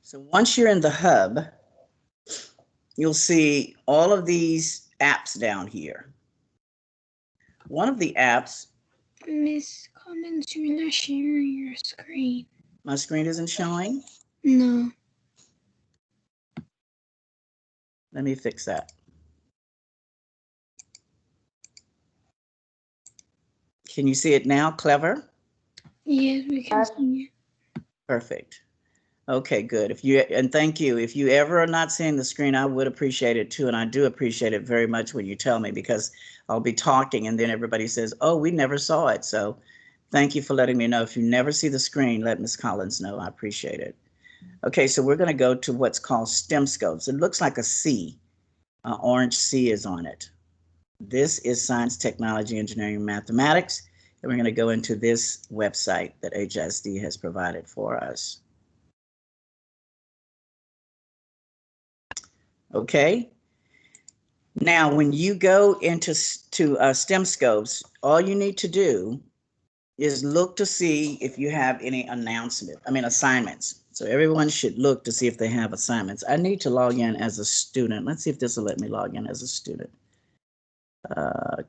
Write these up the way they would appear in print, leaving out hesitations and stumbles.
So once you're in the hub, you'll see all of these apps down here. One of the apps. Miss Collins, you're not sharing your screen. My screen isn't showing? No. Let me fix that. Can you see it now, Clever? Yes, we can see it. Perfect. Okay, good. And thank you. If you ever are not seeing the screen, I would appreciate it too. And I do appreciate it very much when you tell me, because I'll be talking and then everybody says, oh, we never saw it. So thank you for letting me know. If you never see the screen, let Ms. Collins know. I appreciate it. Okay, so we're going to go to what's called STEM scopes. It looks like a C. An orange C is on it. This is science, technology, engineering, and mathematics. And we're going to go into this website that HSD has provided for us. Okay. Now, when you go into STEM scopes, all you need to do is look to see if you have any assignments. So everyone should look to see if they have assignments. I need to log in as a student. Let's see if this will let me log in as a student.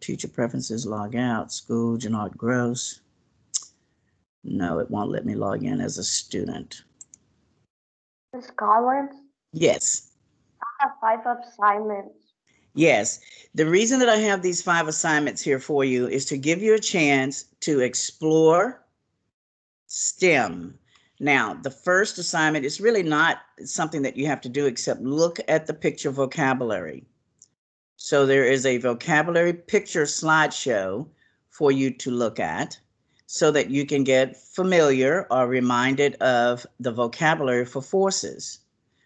Teacher preferences, log out, school, Janard Gross. No, it won't let me log in as a student. Ms. Collins? Yes. I have 5 assignments. Yes. The reason that I have these 5 assignments here for you is to give you a chance to explore STEM. Now, the first assignment is really not something that you have to do except look at the picture vocabulary. So there is a vocabulary picture slideshow for you to look at so that you can get familiar or reminded of the vocabulary for forces.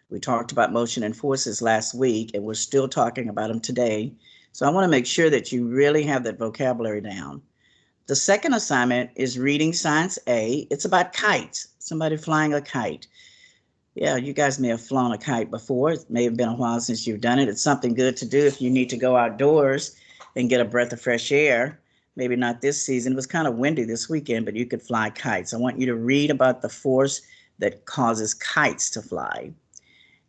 We talked about motion and forces last week, and we're still talking about them today. So I want to make sure that you really have that vocabulary down. The second assignment is reading Science A. It's about kites, somebody flying a kite. Yeah, you guys may have flown a kite before. It may have been a while since you've done it. It's something good to do if you need to go outdoors and get a breath of fresh air. Maybe not this season. It was kind of windy this weekend, but you could fly kites. I want you to read about the force that causes kites to fly.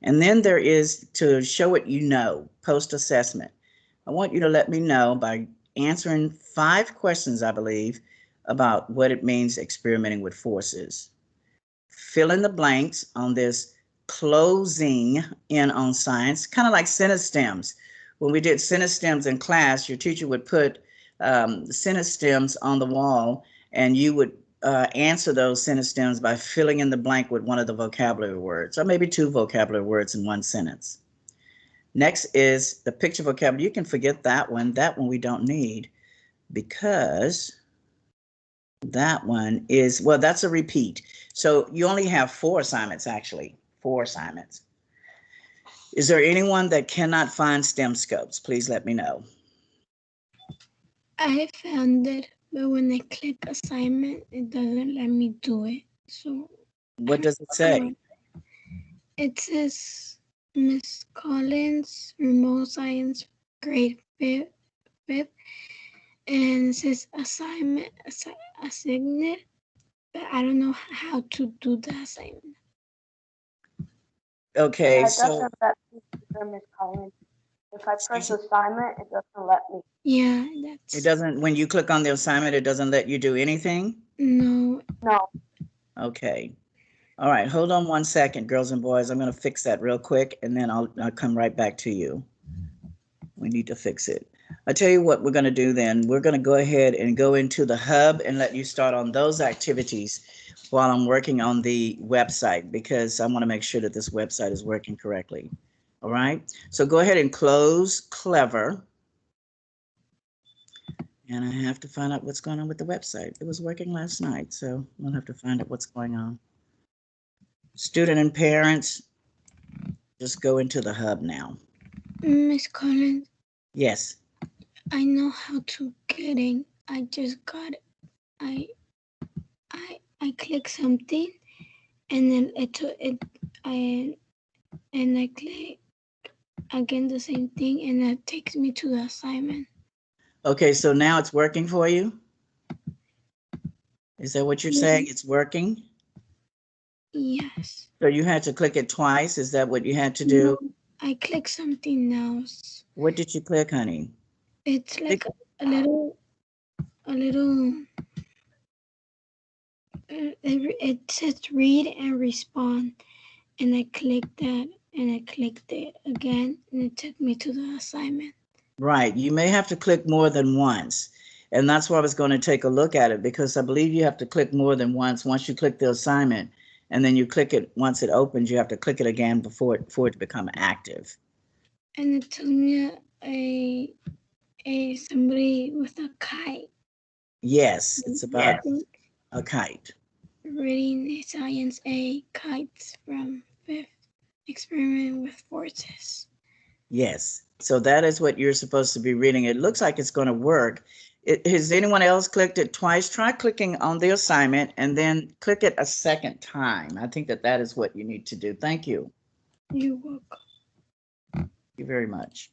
And then there is to show what you know, post-assessment. I want you to let me know by answering 5 questions, I believe, about what it means experimenting with forces. Fill in the blanks on this closing in on science, kind of like sentence stems. When we did sentence stems in class, your teacher would put sentence stems on the wall, and you would answer those sentence stems by filling in the blank with one of the vocabulary words, or maybe 2 vocabulary words in one sentence. Next is the picture vocabulary. You can forget that one. That one we don't need, because that one is, well, that's a repeat. So you only have 4 assignments, actually, 4 assignments. Is there anyone that cannot find STEM scopes? Please let me know. I found it, but when I click assignment, it doesn't let me do it. So what does it say? It says Miss Collins, remote science, grade 5, and it says assignment, assigned, but I don't know how to do the assignment. Okay, yeah, so doesn't let me either, Ms. Collins. If I press assignment, it doesn't let me. Yeah, that's. It doesn't, when you click on the assignment, it doesn't let you do anything? No. No. Okay. All right, hold on one second, girls and boys. I'm going to fix that real quick, and then I'll come right back to you. We need to fix it. I'll tell you what we're going to do then. We're going to go ahead and go into the hub and let you start on those activities while I'm working on the website, because I want to make sure that this website is working correctly. All right, so go ahead and close Clever. And I have to find out what's going on with the website. It was working last night, so we'll have to find out what's going on. Student and parents, just go into the hub now. Miss Collins? Yes. I know how to get in. I just got it. I click something, and then I click again the same thing, and that takes me to the assignment. Okay, so now it's working for you? Is that what you're saying? It's working? Yes. So you had to click it twice? Is that what you had to do? No, I click something else. What did you click, honey? It's like a little, it says read and respond. And I clicked that and I clicked it again and it took me to the assignment. Right. You may have to click more than once. And that's why I was going to take a look at it, because I believe you have to click more than once. Once you click the assignment and then you click it, once it opens, you have to click it again for it to become active. And it took me a somebody with a kite. Yes, it's about a kite. Reading Science A kites from 5th experiment with forces. Yes. So that is what you're supposed to be reading. It looks like it's going to work. Has anyone else clicked it twice? Try clicking on the assignment and then click it a second time. I think that that is what you need to do. Thank you. You're welcome. Thank you very much.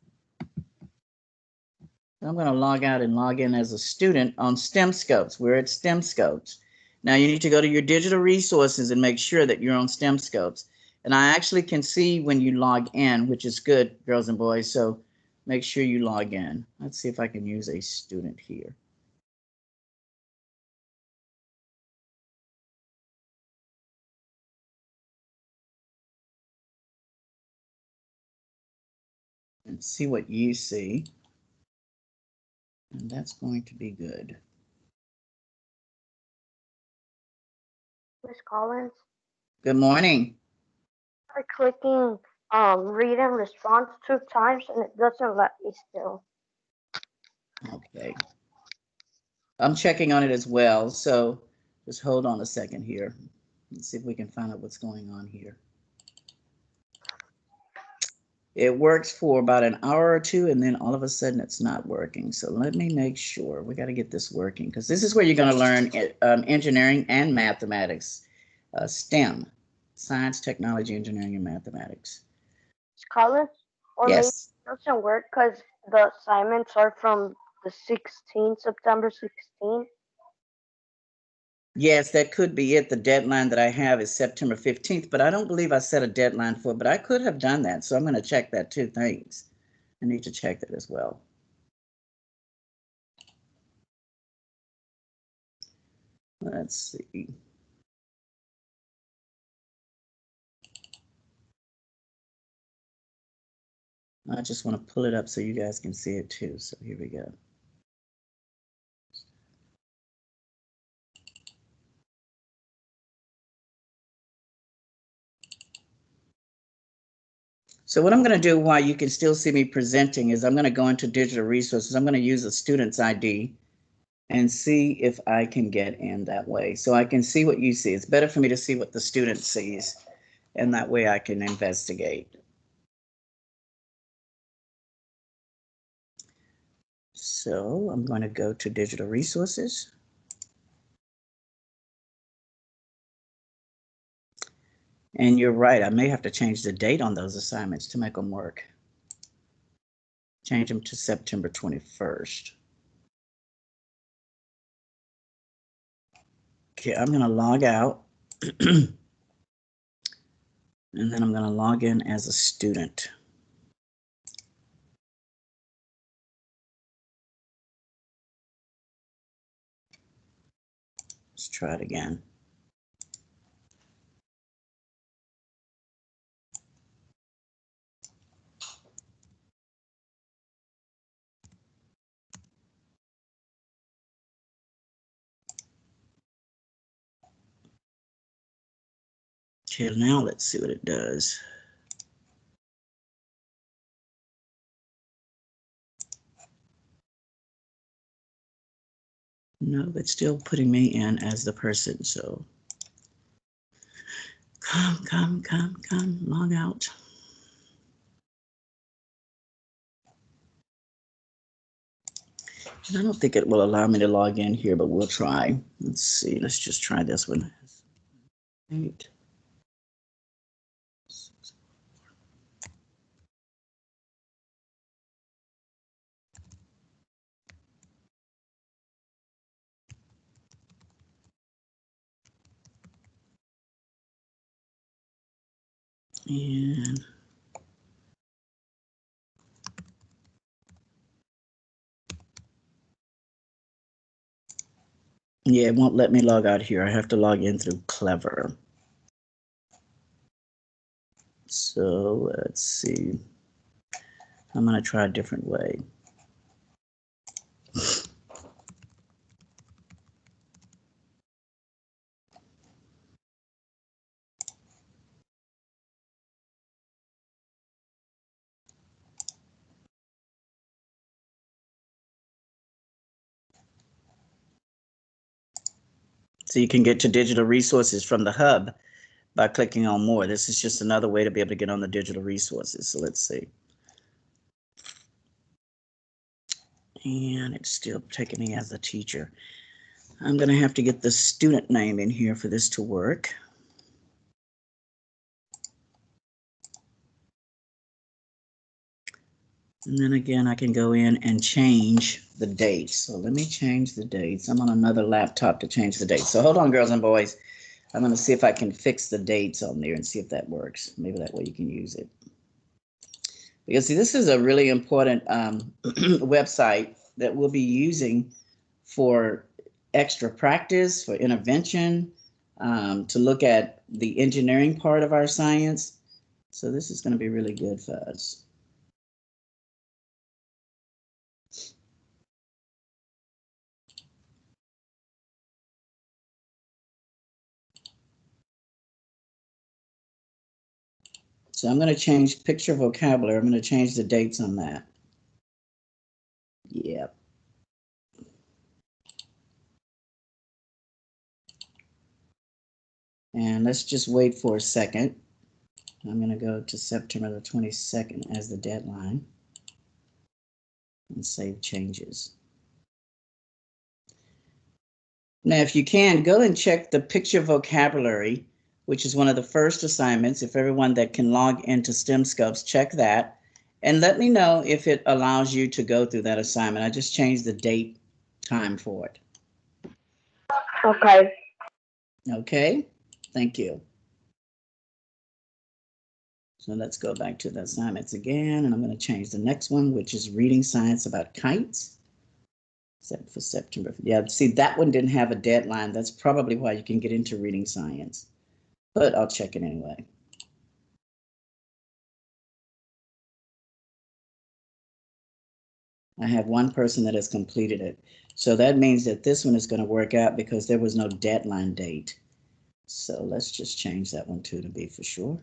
I'm going to log out and log in as a student on STEM Scopes. We're at STEM Scopes. Now you need to go to your digital resources and make sure that you're on STEM Scopes. And I actually can see when you log in, which is good, girls and boys. So make sure you log in. Let's see if I can use a student here. And see what you see. And that's going to be good. Miss Collins, Good morning. I clicking read and response 2 times and it doesn't let me still. Okay. I'm checking on it as well. So just hold on a second here. Let's see if we can find out what's going on here. It works for about an hour or two, and then all of a sudden it's not working. So let me make sure. We got to get this working, because this is where you're going to learn engineering and mathematics, STEM, science, technology, engineering, and mathematics. Miss Collins, or maybe Yes. it doesn't work because the assignments are from the 16th, September 16th. Yes, that could be it. The deadline that I have is September 15th, but I don't believe I set a deadline for it, but I could have done that. So I'm going to check that too. Thanks. I need to check that as well. Let's see. I just want to pull it up so you guys can see it too. So here we go. So what I'm going to do while you can still see me presenting is I'm going to go into digital resources. I'm going to use a student's ID and see if I can get in that way. So I can see what you see. It's better for me to see what the student sees, and that way I can investigate. So I'm going to go to digital resources. And you're right, I may have to change the date on those assignments to make them work. Change them to September 21st. Okay, I'm going to log out. And then I'm going to log in as a student. Let's try it again. Okay, now let's see what it does. No, it's still putting me in as the person, so come, log out. I don't think it will allow me to log in here, but we'll try. Let's see, let's just try this one. 8. And yeah, it won't let me log out here. I have to log in through Clever. So let's see. I'm going to try a different way. So you can get to digital resources from the Hub by clicking on more. This is just another way to be able to get on the digital resources. So let's see. And it's still taking me as a teacher. I'm going to have to get the student name in here for this to work. And then again, I can go in and change the dates. So let me change the dates. I'm on another laptop to change the dates. So hold on, girls and boys. I'm going to see if I can fix the dates on there and see if that works. Maybe that way you can use it. Because see, this is a really important website that we'll be using for extra practice, for intervention, to look at the engineering part of our science. So this is going to be really good for us. So I'm going to change picture vocabulary. I'm going to change the dates on that. Yep. And let's just wait for a second. I'm going to go to September the 22nd as the deadline and save changes. Now, if you can, go and check the picture vocabulary, which is one of the first assignments. If everyone that can log into STEM Scopes, check that. And let me know if it allows you to go through that assignment. I just changed the date time for it. Okay. Okay, thank you. So let's go back to the assignments again, and I'm going to change the next one, which is reading science about kites. Set for September. Yeah, see, that one didn't have a deadline. That's probably why you can get into reading science, but I'll check it anyway. I have one person that has completed it. So that means that this one is going to work out because there was no deadline date. So let's just change that one too to be for sure.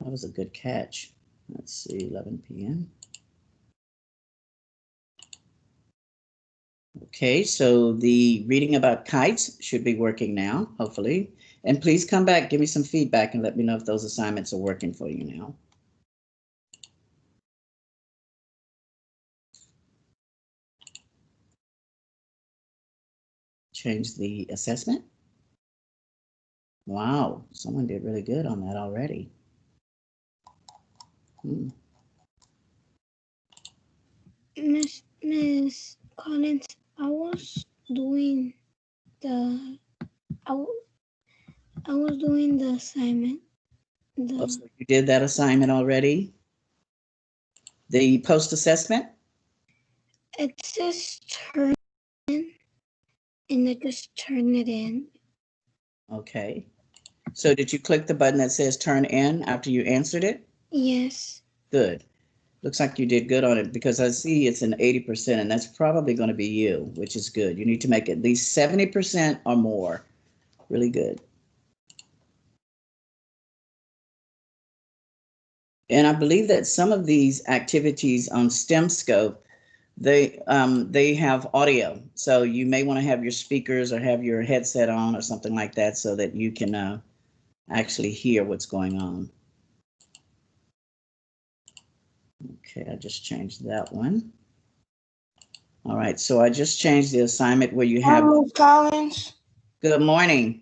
That was a good catch. Let's see, 11 p.m. Okay, so the reading about kites should be working now, hopefully. And please come back, give me some feedback and let me know if those assignments are working for you now. Change the assessment. Wow, someone did really good on that already. Miss Collins, I was doing the assignment. Oh, so you did that assignment already? The post assessment? It says turn in, and I just turn it in. Okay. So did you click the button that says turn in after you answered it? Yes. Good. Looks like you did good on it because I see it's an 80%, and that's probably going to be you, which is good. You need to make at least 70% or more. Really good. And I believe that some of these activities on STEM Scope, they have audio. So you may want to have your speakers or have your headset on or something like that so that you can actually hear what's going on. Okay, I just changed that one. All right, so I just changed the assignment where you have. Miss Collins. Good morning.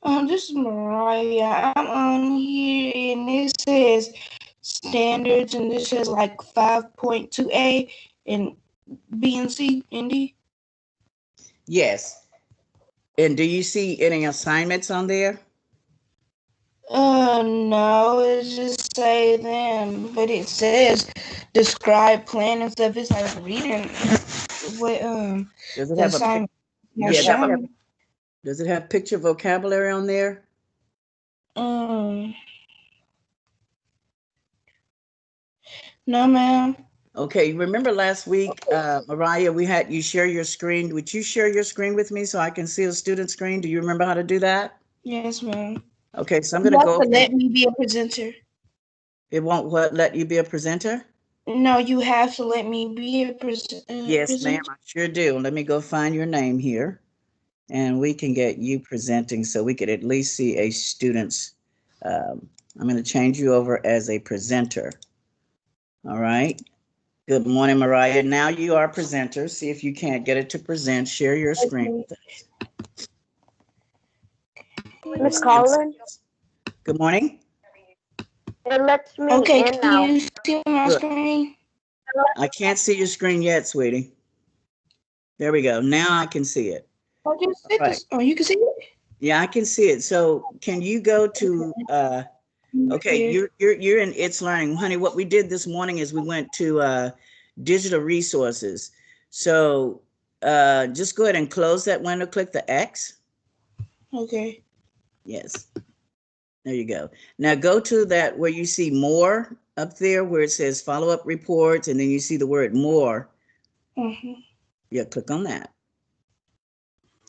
This is Mariah. I'm on here and it says standards and this says like 5.2A and B and C and D. Yes. And do you see any assignments on there? No, it just say them, but it says describe, plan, and stuff. It's like reading what Does it the have a assignment. yeah, does it have picture vocabulary on there? No, ma'am. Okay, remember last week, Mariah, we had you share your screen. Would you share your screen with me so I can see a student screen? Do you remember how to do that? Yes, ma'am. Okay, so I'm You going to have go. to let me be a presenter. It won't what, let you be a presenter? No, you have to let me be a Yes, ma'am, I sure do. Let me go find your name here, and we can get you presenting so we could at least see a student's. I'm going to change you over as a presenter. All right. Good morning, Mariah. Now you are a presenter. See if you can't get it to present. Share your screen with us. Miss Collins, Good morning. it lets me Okay, in can now. you see my Good. screen? I can't see your screen yet, sweetie. There we go. Now I can see it. Oh, just hit Right. this. Oh, you can see it? Yeah, I can see it. So can you go to okay, Here. you're in It's Learning. Honey, what we did this morning is we went to digital resources. So just go ahead and close that window, click the X. Okay. Yes. There you go. Now go to that where you see more up there where it says follow-up reports, and then you see the word more. Mm-hmm. Yeah, click on that.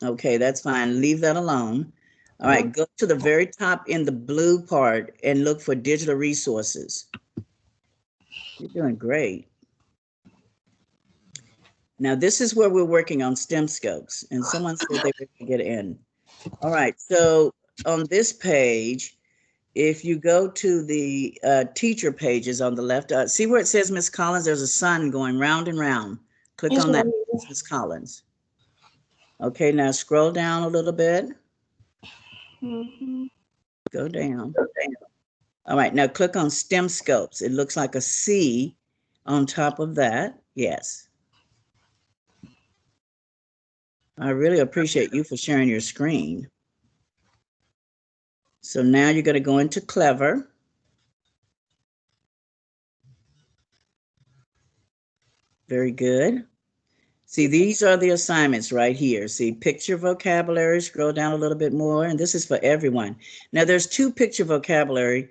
Okay, that's fine. Leave that alone. All right, go to the very top in the blue part and look for digital resources. You're doing great. Now, this is where we're working on STEM scopes, and someone said they were going to get in. All right, so on this page, if you go to the teacher pages on the left, see where it says Miss Collins? There's a sun going round and round. Click Yes, on that, ma'am. Miss Collins. Okay, now scroll down a little bit. Mm-hmm. Go down. All right, now click on STEM scopes. It looks like a C on top of that. Yes. I really appreciate you for sharing your screen. So now you're going to go into Clever. Very good. See, these are the assignments right here. See, picture vocabulary, scroll down a little bit more, and this is for everyone. Now, there's two picture vocabulary.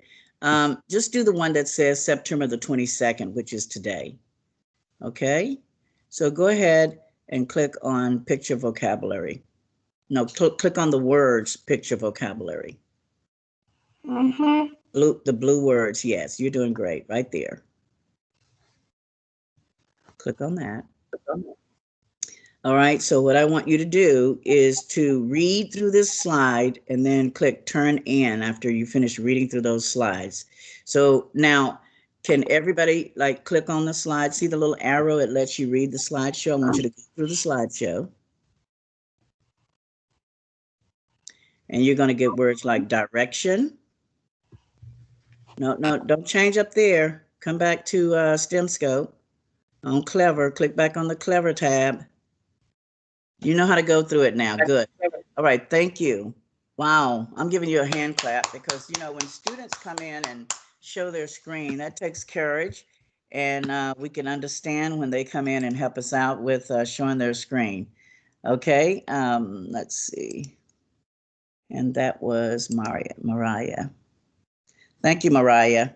Just do the one that says September the 22nd, which is today. Okay? So go ahead and click on picture vocabulary. No, click on the words picture vocabulary. Mm-hmm. The blue words, yes, you're doing great right there. Click on that. All right, so what I want you to do is to read through this slide and then click turn in after you finish reading through those slides. So now, can everybody like click on the slide? See the little arrow? It lets you read the slideshow. I want you to go through the slideshow. And you're going to get words like direction. No, don't change up there. Come back to STEM Scope. On Clever, click back on the Clever tab. You know how to go through it now. Good. All right, thank you. Wow, I'm giving you a hand clap because, you know, when students come in and show their screen, that takes courage. And we can understand when they come in and help us out with showing their screen. Okay, let's see. And that was Mariah. Thank you, Mariah.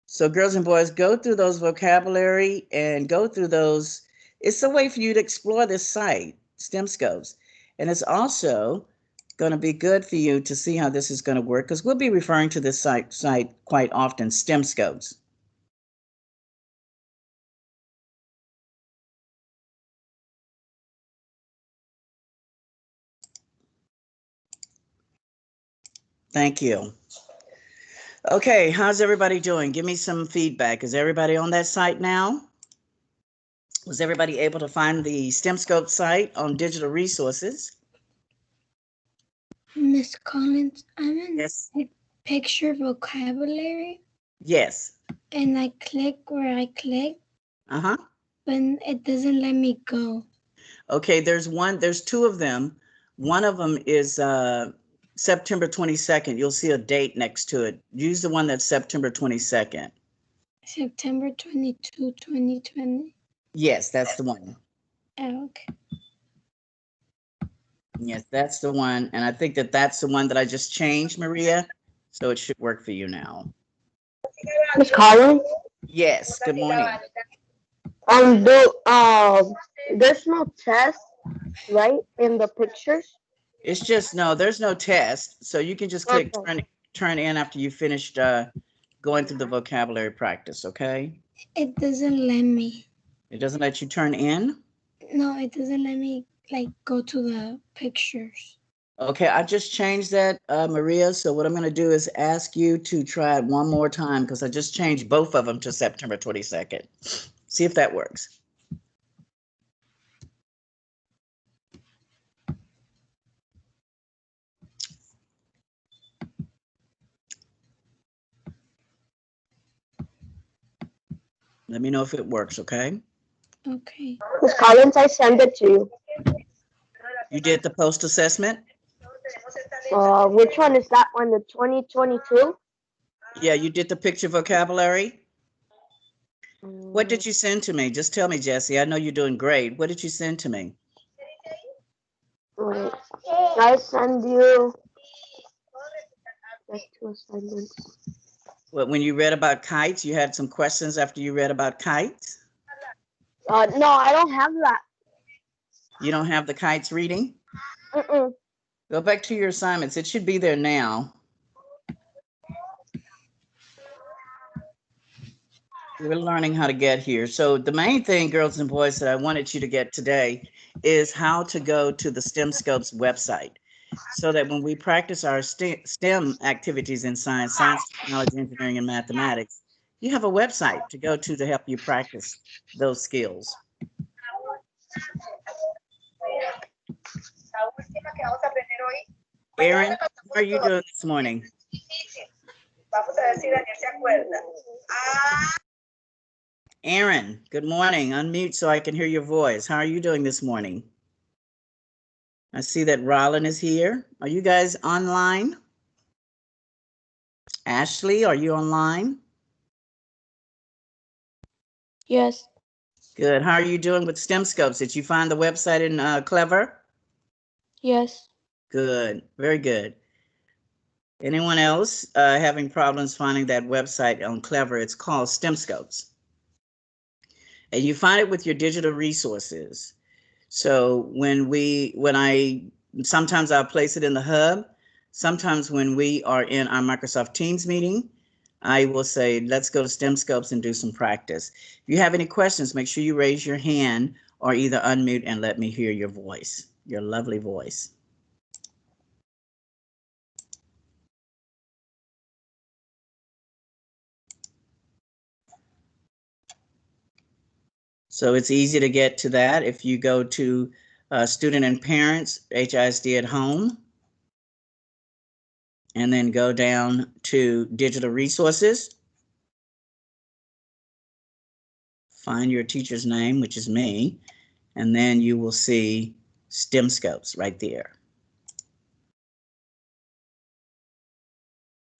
So girls and boys, go through those vocabulary and go through those. It's a way for you to explore this site, STEM Scopes. And it's also going to be good for you to see how this is going to work because we'll be referring to this site quite often, STEM Scopes. Thank you. Okay, how's everybody doing? Give me some feedback. Is everybody on that site now? Was everybody able to find the STEM Scope site on digital resources? Miss Collins, I'm in Yes. picture vocabulary. Yes. And I click where I click, Uh-huh. but it doesn't let me go. Okay, there's two of them. One of them is September 22nd. You'll see a date next to it. Use the one that's September 22nd. September 22, 2020. Yes, that's the one. Oh, okay. Yes, that's the one. And I think that that's the one that I just changed, Maria. So it should work for you now. Miss Collins, Yes, good morning. there's no test, right, in the pictures? It's just, no, there's no test. So you can just click Okay. turn in after you finished going through the vocabulary practice, okay? It doesn't let me. It doesn't let you turn in? No, it doesn't let me like go to the pictures. Okay, I just changed that, Maria. So what I'm going to do is ask you to try it one more time because I just changed both of them to September 22nd. See if that works. Let me know if it works, okay? Okay. Miss Collins, I send it to you. You did the post assessment? Which one is that one? The 2022? Yeah, you did the picture vocabulary? What did you send to me? Just tell me, Jesse. I know you're doing great. What did you send to me? Wait, I send you the two assignments. What, when you read about kites, you had some questions after you read about kites? No, I don't have that. You don't have the kites reading? Mm-mm. Go back to your assignments. It should be there now. We're learning how to get here. So the main thing, girls and boys, that I wanted you to get today is how to go to the STEM Scopes website so that when we practice our STEM activities in science, technology, engineering, and mathematics, you have a website to go to help you practice those skills. Aaron, how are you doing this morning? Aaron, good morning. Unmute so I can hear your voice. How are you doing this morning? I see that Rollin is here. Are you guys online? Ashley, are you online? Yes. Good. How are you doing with STEM Scopes? Did you find the website in Clever? Yes. Good. Very good. Anyone else having problems finding that website on Clever? It's called STEM Scopes. And you find it with your digital resources. So sometimes I'll place it in the hub. Sometimes when we are in our Microsoft Teams meeting, I will say, let's go to STEM Scopes and do some practice. If you have any questions, make sure you raise your hand or either unmute and let me hear your voice, your lovely voice. So it's easy to get to that if you go to Student and Parents, HISD at Home, and then go down to Digital Resources. Find your teacher's name, which is me, and then you will see STEM Scopes right there.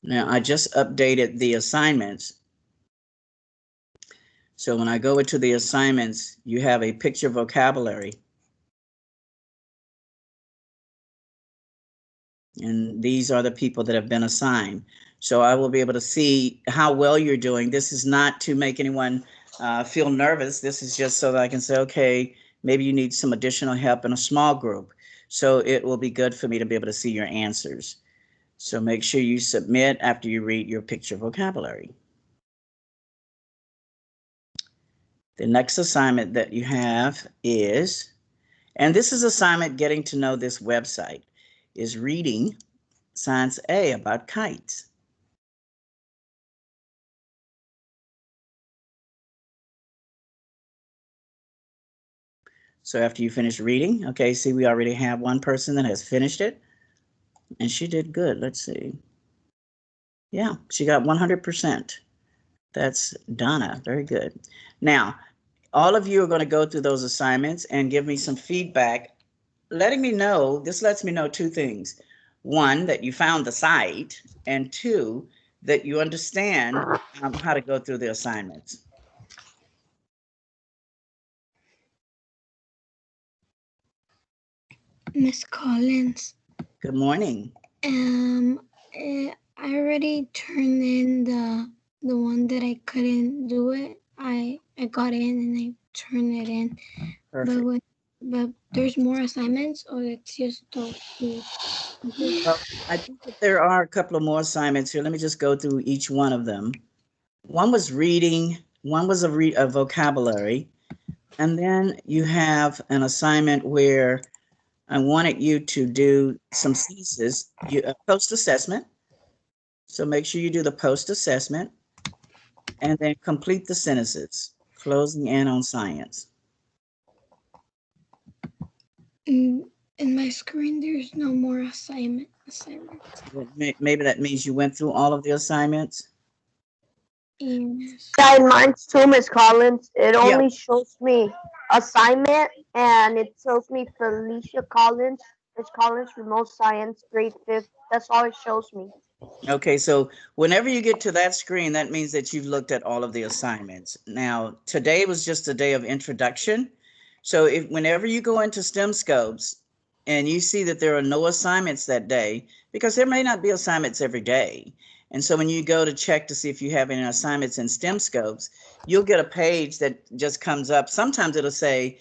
Now, I just updated the assignments. So when I go into the assignments, you have a picture vocabulary. And these are the people that have been assigned. So I will be able to see how well you're doing. This is not to make anyone feel nervous. This is just so that I can say, okay, maybe you need some additional help in a small group. So it will be good for me to be able to see your answers. So make sure you submit after you read your picture vocabulary. The next assignment that you have is, and this is assignment getting to know this website, is reading Science A about kites. So after you finish reading, okay, see, we already have one person that has finished it, and she did good. Let's see. Yeah, she got 100%. That's Donna. Very good. Now, All of you are going to go through those assignments and give me some feedback, letting me know, this lets me know two things. One, that you found the site, and two, that you understand how to go through the assignments. Miss Collins. Good morning. I already turned in the one that I couldn't do it. I got in and I turned it in. Perfect. But there's more assignments, or it's just those two? Well, I think that there are a couple of more assignments here. Let me just go through each one of them. One was reading, one was a vocabulary, and then you have an assignment where I wanted you to do some sentences, post assessment. So make sure you do the post assessment and then complete the sentences, closing in on science. In my screen, there's no more assignments. Maybe that means you went through all of the assignments. Yes. Yeah, in mine too, Miss Collins. It only shows me assignment, and it shows me Felicia Collins, Miss Collins, remote science, grade 5th. That's all it shows me. Okay, so whenever you get to that screen, that means that you've looked at all of the assignments. Now, today was just a day of introduction. So whenever you go into STEM Scopes and you see that there are no assignments that day, because there may not be assignments every day. And so when you go to check to see if you have any assignments in STEM Scopes, you'll get a page that just comes up. Sometimes it'll say,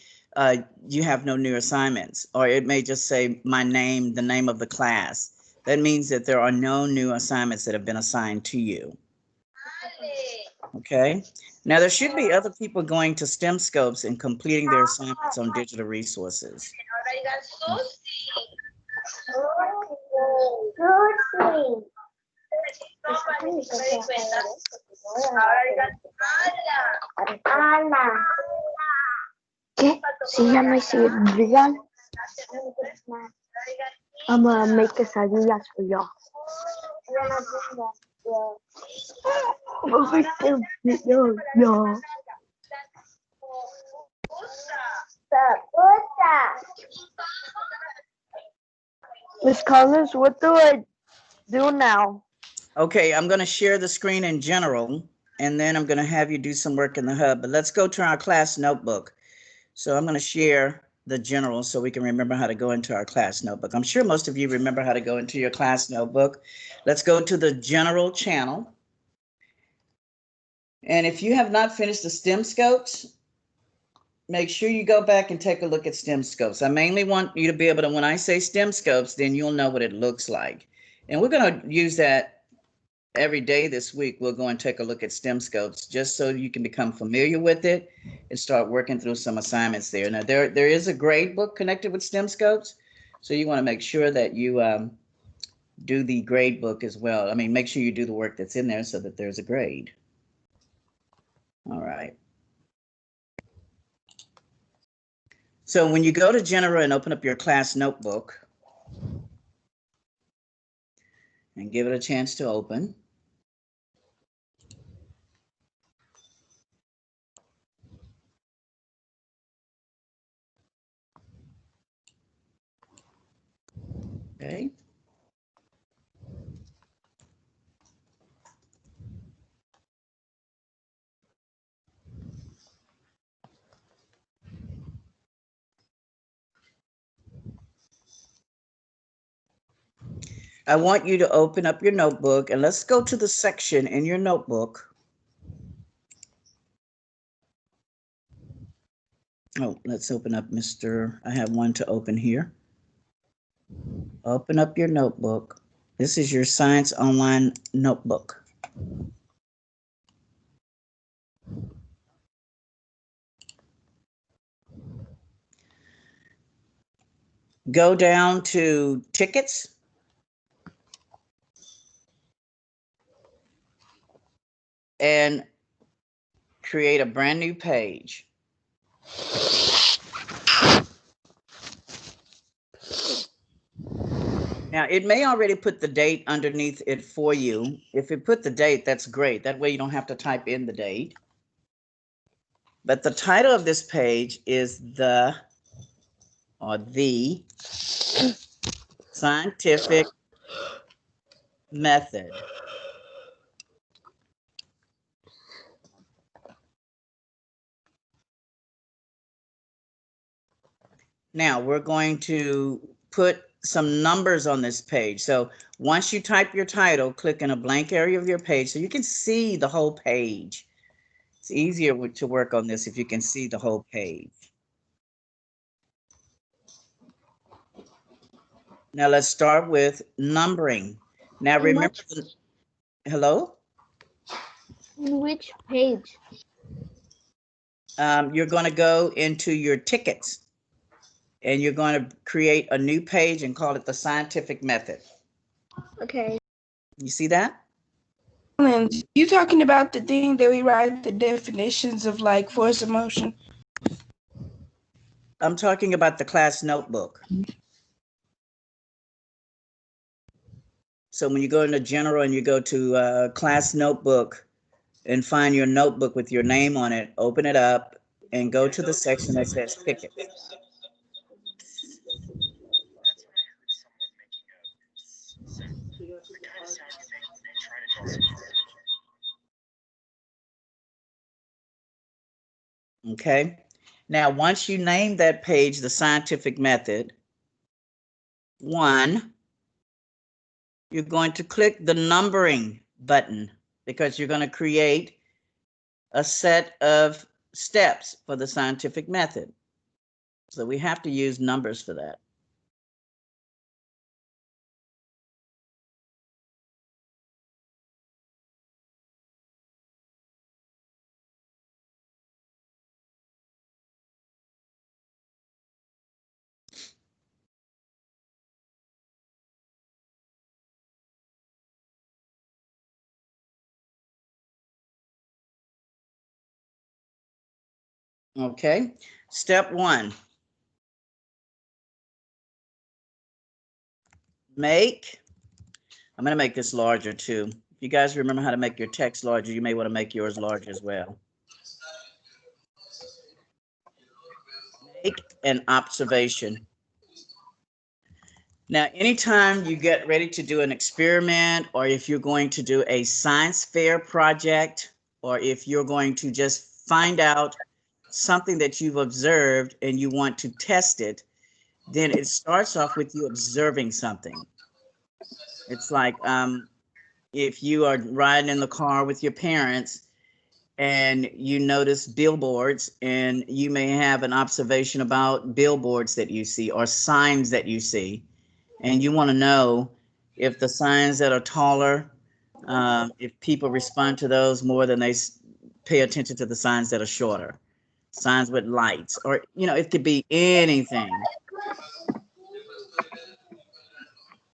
you have no new assignments, or it may just say my name, the name of the class. That means that there are no new assignments that have been assigned to you. Okay. Now there should be other people going to STEM Scopes and completing their assignments on digital resources. ¿Qué? Si ya no hay cereal, I'm gonna make quesadillas for y'all. Yo. Miss Collins, what do I do now? Okay, I'm going to share the screen in general, and then I'm going to have you do some work in the hub. But let's go to our class notebook. So I'm going to share the general so we can remember how to go into our class notebook. I'm sure most of you remember how to go into your class notebook. Let's go to the general channel. And if you have not finished the STEM Scopes, make sure you go back and take a look at STEM Scopes. I mainly want you to be able to, when I say STEM Scopes, then you'll know what it looks like. And we're going to use that every day this week. We'll go and take a look at STEM Scopes just so you can become familiar with it and start working through some assignments there. Now, there is a grade book connected with STEM Scopes, so you want to make sure that you do the grade book as well. I mean, make sure you do the work that's in there so that there's a grade. All right. So when you go to General and open up your class notebook and give it a chance to open. Okay. I want you to open up your notebook and let's go to the section in your notebook. Oh, let's open up I have one to open here. Open up your notebook. This is your Science Online notebook. Go down to tickets. And create a brand new page. Now, it may already put the date underneath it for you. If it put the date, that's great. That way you don't have to type in the date. But the title of this page is the scientific method. Now we're going to put some numbers on this page. So once you type your title, click in a blank area of your page so you can see the whole page. It's easier to work on this if you can see the whole page. Now let's start with numbering. Now remember, hello? In which page? You're going to go into your tickets and you're going to create a new page and call it the scientific method. Okay. You see that? You talking about the thing that we write the definitions of like force of motion? I'm talking about the class notebook. So when you go into general and you go to class notebook and find your notebook with your name on it, open it up and go to the section that says tickets. Okay. Now, once you name that page the scientific method, you're going to click the numbering button because you're going to create a set of steps for the scientific method. So we have to use numbers for that. Okay, step 1. I'm going to make this larger too. If you guys remember how to make your text larger, you may want to make yours larger as well. Make an observation. Now, anytime you get ready to do an experiment, or if you're going to do a science fair project, or if you're going to just find out something that you've observed and you want to test it, then it starts off with you observing something. It's like if you are riding in the car with your parents and you notice billboards, and you may have an observation about billboards that you see or signs that you see, and you want to know if the signs that are taller, if people respond to those more than they pay attention to the signs that are shorter, signs with lights, or, you know, it could be anything.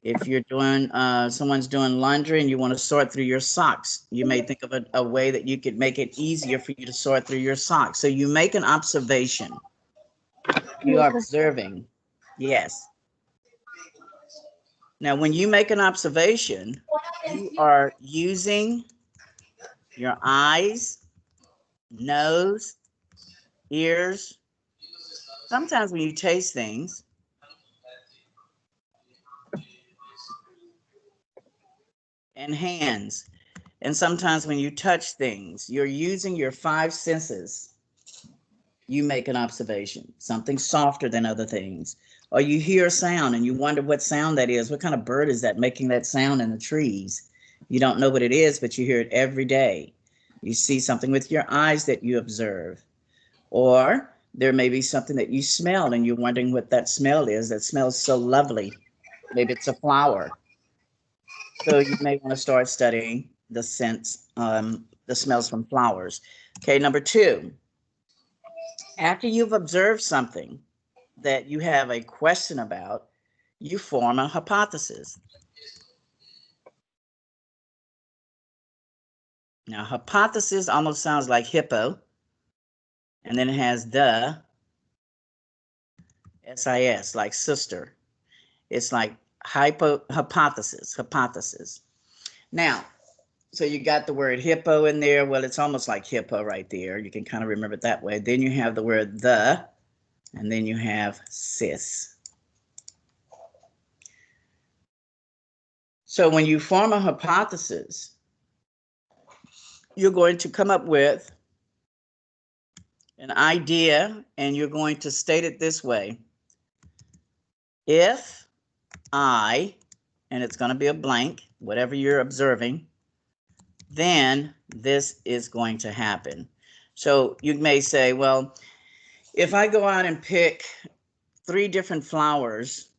If you're doing, someone's doing laundry and you want to sort through your socks, you may think of a way that you could make it easier for you to sort through your socks. So you make an observation. You are observing. Yes. Now, when you make an observation, you are using your eyes, nose, ears. Sometimes when you taste things, and hands. And sometimes when you touch things, you're using your 5 senses. You make an observation, something softer than other things. Or you hear a sound and you wonder what sound that is. What kind of bird is that making that sound in the trees? You don't know what it is, but you hear it every day. You see something with your eyes that you observe. Or there may be something that you smell and you're wondering what that smell is. That smells so lovely. Maybe it's a flower. So you may want to start studying the scents, the smells from flowers. Okay, number 2, after you've observed something that you have a question about, you form a hypothesis. Now, hypothesis almost sounds like hippo, and then it has the SIS, like sister. It's like hypothesis. Now, So you got the word hippo in there. Well, it's almost like hippo right there. You can kind of remember it that way. Then you have the word the, and then you have cis. So when you form a hypothesis, you're going to come up with an idea, and you're going to state it this way. If I, and it's going to be a blank, whatever you're observing, then this is going to happen. So you may say, well, if I go out and pick 3 different flowers,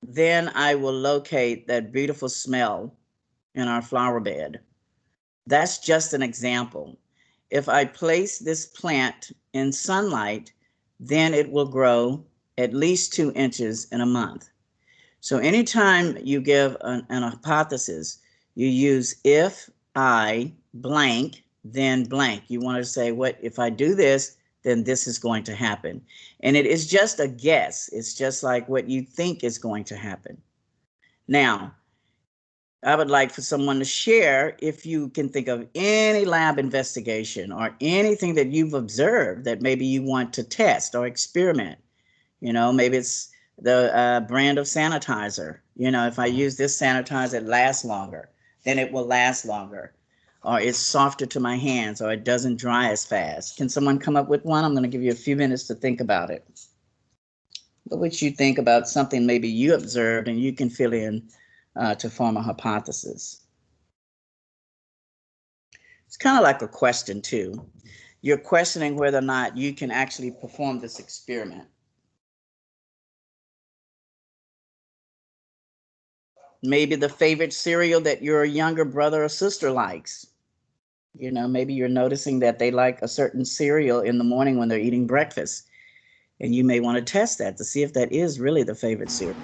then I will locate that beautiful smell in our flower bed. That's just an example. If I place this plant in sunlight, then it will grow at least 2 inches in a month. So anytime you give an hypothesis, you use if I blank, then blank. You want to say, what if I do this, then this is going to happen. And it is just a guess. It's just like what you think is going to happen. Now, I would like for someone to share if you can think of any lab investigation or anything that you've observed that maybe you want to test or experiment. You know, maybe it's the brand of sanitizer. You know, if I use this sanitizer, it lasts longer, then it will last longer. Or it's softer to my hands, or it doesn't dry as fast. Can someone come up with one? I'm going to give you a few minutes to think about it. What would you think about something maybe you observed and you can fill in to form a hypothesis? It's kind of like a question too. You're questioning whether or not you can actually perform this experiment. Maybe the favorite cereal that your younger brother or sister likes. You know, maybe you're noticing that they like a certain cereal in the morning when they're eating breakfast. And you may want to test that to see if that is really the favorite cereal.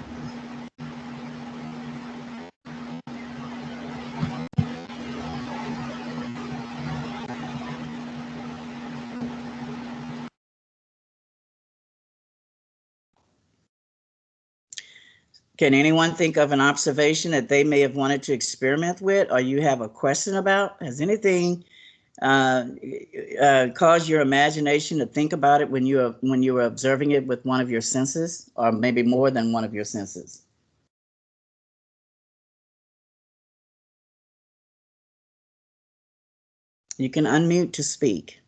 Can anyone think of an observation that they may have wanted to experiment with, or you have a question about? Has anything caused your imagination to think about it when you were observing it with one of your senses, or maybe more than one of your senses? You can unmute to speak.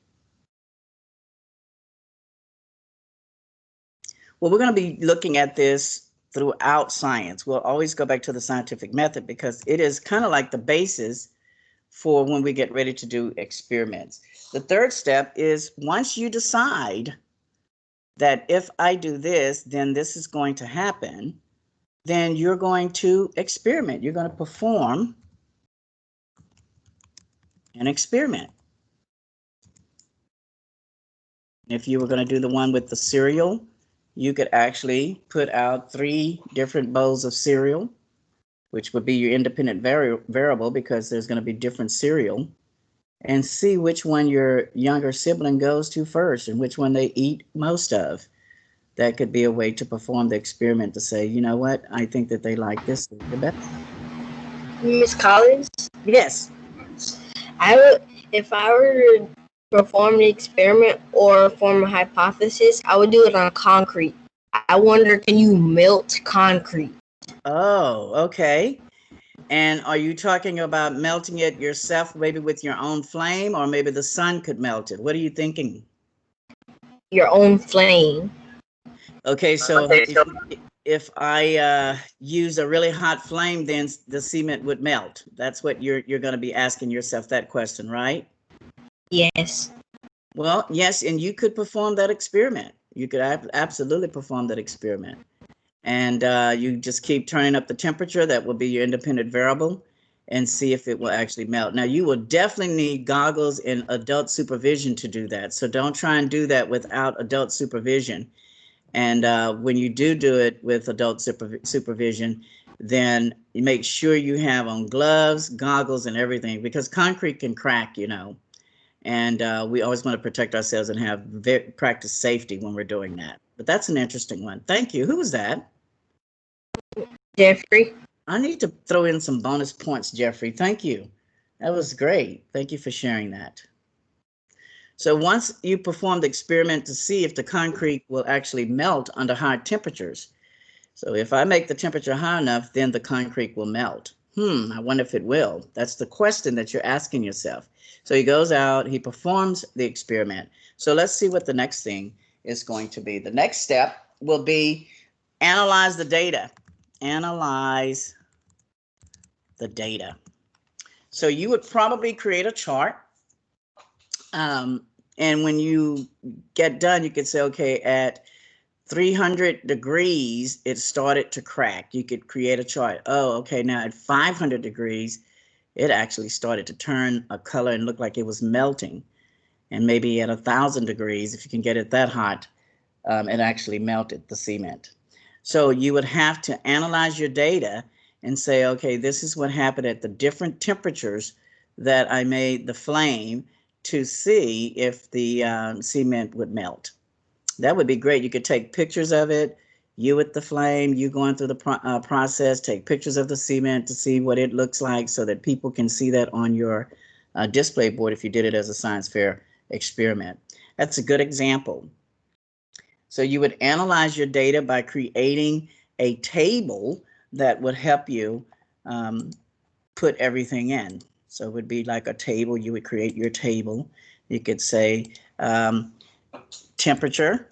Well, we're going to be looking at this throughout science. We'll always go back to the scientific method because it is kind of like the basis for when we get ready to do experiments. The third step is once you decide that if I do this, then this is going to happen, then you're going to experiment. You're going to perform an experiment. If you were going to do the one with the cereal, you could actually put out 3 different bowls of cereal, which would be your independent variable because there's going to be different cereal, and see which one your younger sibling goes to first and which one they eat most of. That could be a way to perform the experiment to say, you know what, I think that they like this the best. Miss Collins? Yes. If I were to perform the experiment or form a hypothesis, I would do it on concrete. I wonder, can you melt concrete? Oh, okay. And are you talking about melting it yourself, maybe with your own flame, or maybe the sun could melt it? What are you thinking? Your own flame. Okay, so if I use a really hot flame, then the cement would melt. That's what you're going to be asking yourself that question, right? Yes. Well, yes, and you could perform that experiment. You could absolutely perform that experiment. And you just keep turning up the temperature. That will be your independent variable, and see if it will actually melt. Now, you will definitely need goggles and adult supervision to do that. So don't try and do that without adult supervision. And when you do it with adult supervision, then you make sure you have on gloves, goggles, and everything, because concrete can crack, you know. And we always want to protect ourselves and have practice safety when we're doing that. But that's an interesting one. Thank you. Who was that? Jeffrey. I need to throw in some bonus points, Jeffrey. Thank you. That was great. Thank you for sharing that. So once you perform the experiment to see if the concrete will actually melt under high temperatures. So if I make the temperature high enough, then the concrete will melt. I wonder if it will. That's the question that you're asking yourself. So he goes out, he performs the experiment. So let's see what the next thing is going to be. The next step will be analyze the data. Analyze the data. So you would probably create a chart. And when you get done, you could say, okay, at 300 degrees, it started to crack. You could create a chart. Oh, okay, now at 500 degrees, it actually started to turn a color and look like it was melting. And maybe at 1,000 degrees, if you can get it that hot, it actually melted the cement. So you would have to analyze your data and say, okay, this is what happened at the different temperatures that I made the flame to see if the cement would melt. That would be great. You could take pictures of it, you with the flame, you going through the process, take pictures of the cement to see what it looks like so that people can see that on your display board if you did it as a science fair experiment. That's a good example. So you would analyze your data by creating a table that would help you put everything in. So it would be like a table. You would create your table. You could say temperature,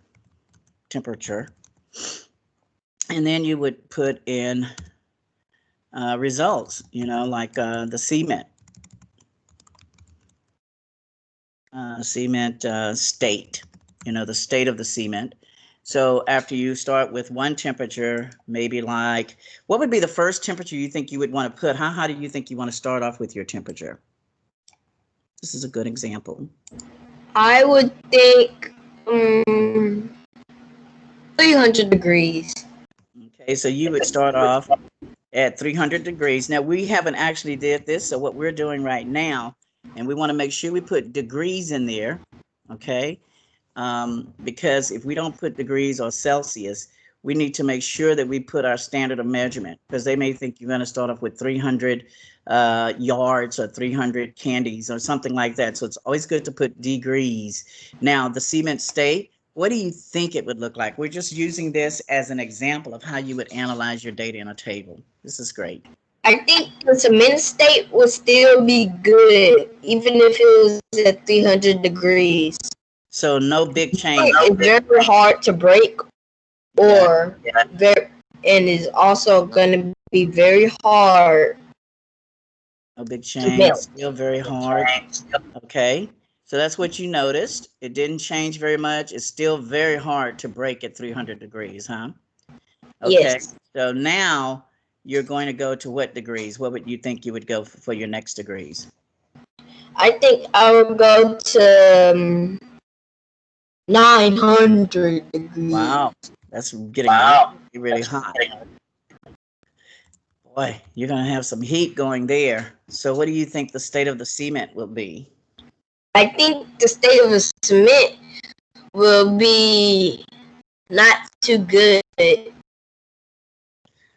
and then you would put in results, you know, like the cement state, you know, the state of the cement. So after you start with one temperature, maybe like, what would be the first temperature you think you would want to put? How high do you think you want to start off with your temperature? This is a good example. I would think 300 degrees. Okay, so you would start off at 300 degrees. Now, we haven't actually did this, so what we're doing right now, and we want to make sure we put degrees in there, okay? Because if we don't put degrees or Celsius, we need to make sure that we put our standard of measurement, because they may think you're going to start off with 300 yards or 300 candies or something like that. So it's always good to put degrees. Now, the cement state, what do you think it would look like? We're just using this as an example of how you would analyze your data in a table. This is great. I think the cement state would still be good, even if it was at 300 degrees. So no big change. It's very hard to break, or and is also going to be very hard. No big change. Still very hard. Okay. So that's what you noticed. It didn't change very much. It's still very hard to break at 300 degrees, huh? Okay. Yes. So now you're going to go to what degrees? What would you think you would go for your next degrees? I think I would go to 900 degrees. Wow. That's getting really hot. Boy, you're going to have some heat going there. So what do you think the state of the cement will be? I think the state of the cement will be not too good.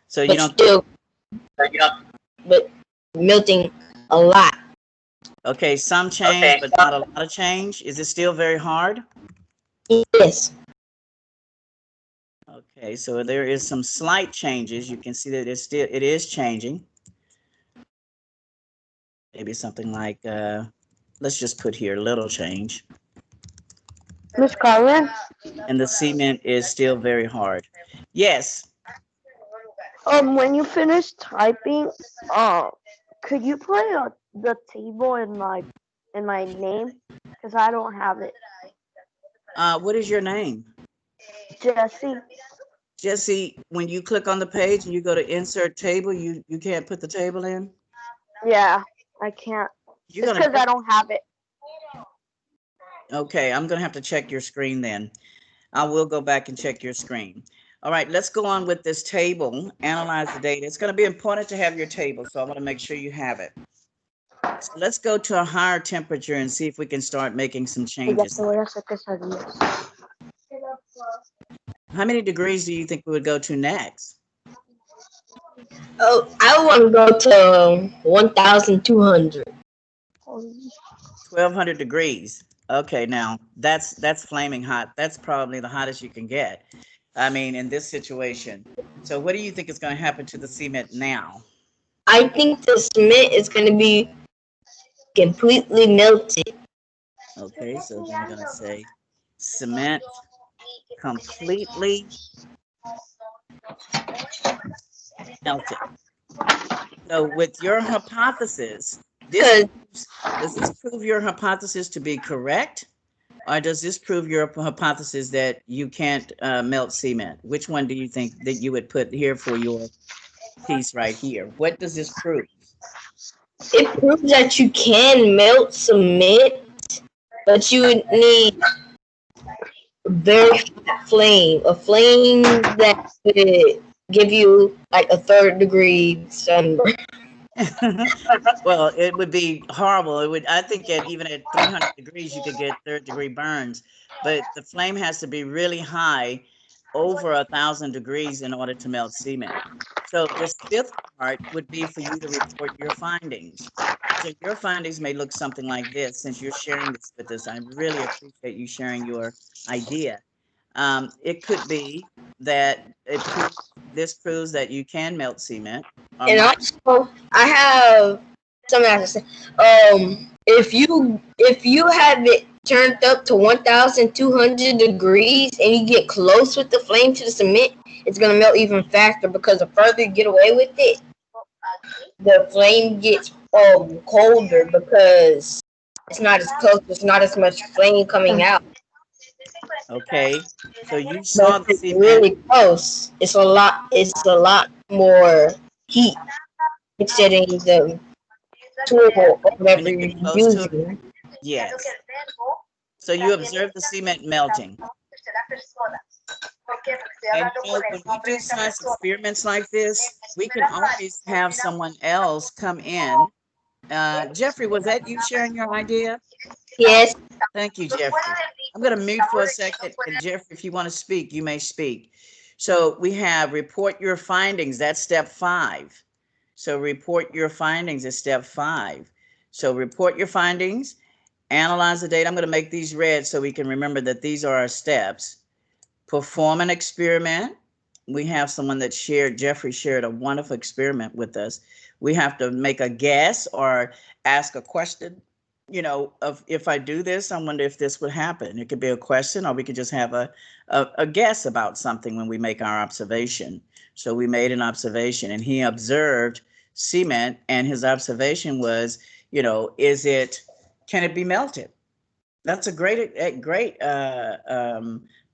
So you don't still, but melting a lot. Okay, some change, but not a lot of change. Is it still very hard? Yes. Okay, so there is some slight changes. You can see that it is changing. Maybe something like let's just put here little change. Miss Carlin? And the cement is still very hard. Yes. When you finish typing, could you put the table in my name? Because I don't have it. What is your name? Jesse. Jesse, when you click on the page and you go to insert table, you can't put the table in? Yeah, I can't. It's because I don't have it. Okay, I'm going to have to check your screen then. I will go back and check your screen. All right, let's go on with this table, analyze the data. It's going to be important to have your table, so I want to make sure you have it. So let's go to a higher temperature and see if we can start making some changes. How many degrees do you think we would go to next? Oh, I want to go to 1,200. 1,200 degrees. Okay, now that's flaming hot. That's probably the hottest you can get. I mean, in this situation. So what do you think is going to happen to the cement now? I think the cement is going to be completely melted. Okay, so then we're going to say cement completely melted. So with your hypothesis, Because does this prove your hypothesis to be correct? Or does this prove your hypothesis that you can't melt cement? Which one do you think that you would put here for your piece right here? What does this prove? it proves that you can melt cement, but you would need a very hot flame, a flame that would give you like a 3rd-degree sunburn. Well, it would be horrible. It would, I think at even at 300 degrees, you could get 3rd-degree burns, but the flame has to be really high, over 1,000 degrees in order to melt cement. So this 5th part would be for you to report your findings. So your findings may look something like this. Since you're sharing this with us, I really appreciate you sharing your idea. It could be that this proves that you can melt cement. And also, I have something I have to say. If you have it turned up to 1,200 degrees and you get close with the flame to the cement, it's gonna melt even faster because the further you get away with it, the flame gets colder because it's not as close. There's not as much flame coming out. Okay, so you saw But the if it's cement. really close, it's a lot more heat considering the tool or whatever When you you're get close to it, using. yes. So you observe the cement melting. And you know, when we do science experiments like this, we can always have someone else come in. Jeffrey, was that you sharing your idea? Yes. Thank you, Jeffrey. I'm going to mute for a second. And Jeffrey, if you want to speak, you may speak. So we have report your findings. That's step 5. So report your findings is step 5. So report your findings, analyze the data. I'm going to make these red so we can remember that these are our steps. Perform an experiment. We have someone that Jeffrey shared a wonderful experiment with us. We have to make a guess or ask a question, of if I do this, I wonder if this would happen. It could be a question, or we could just have a guess about something when we make our observation. So we made an observation and he observed cement, and his observation was, can it be melted? That's a great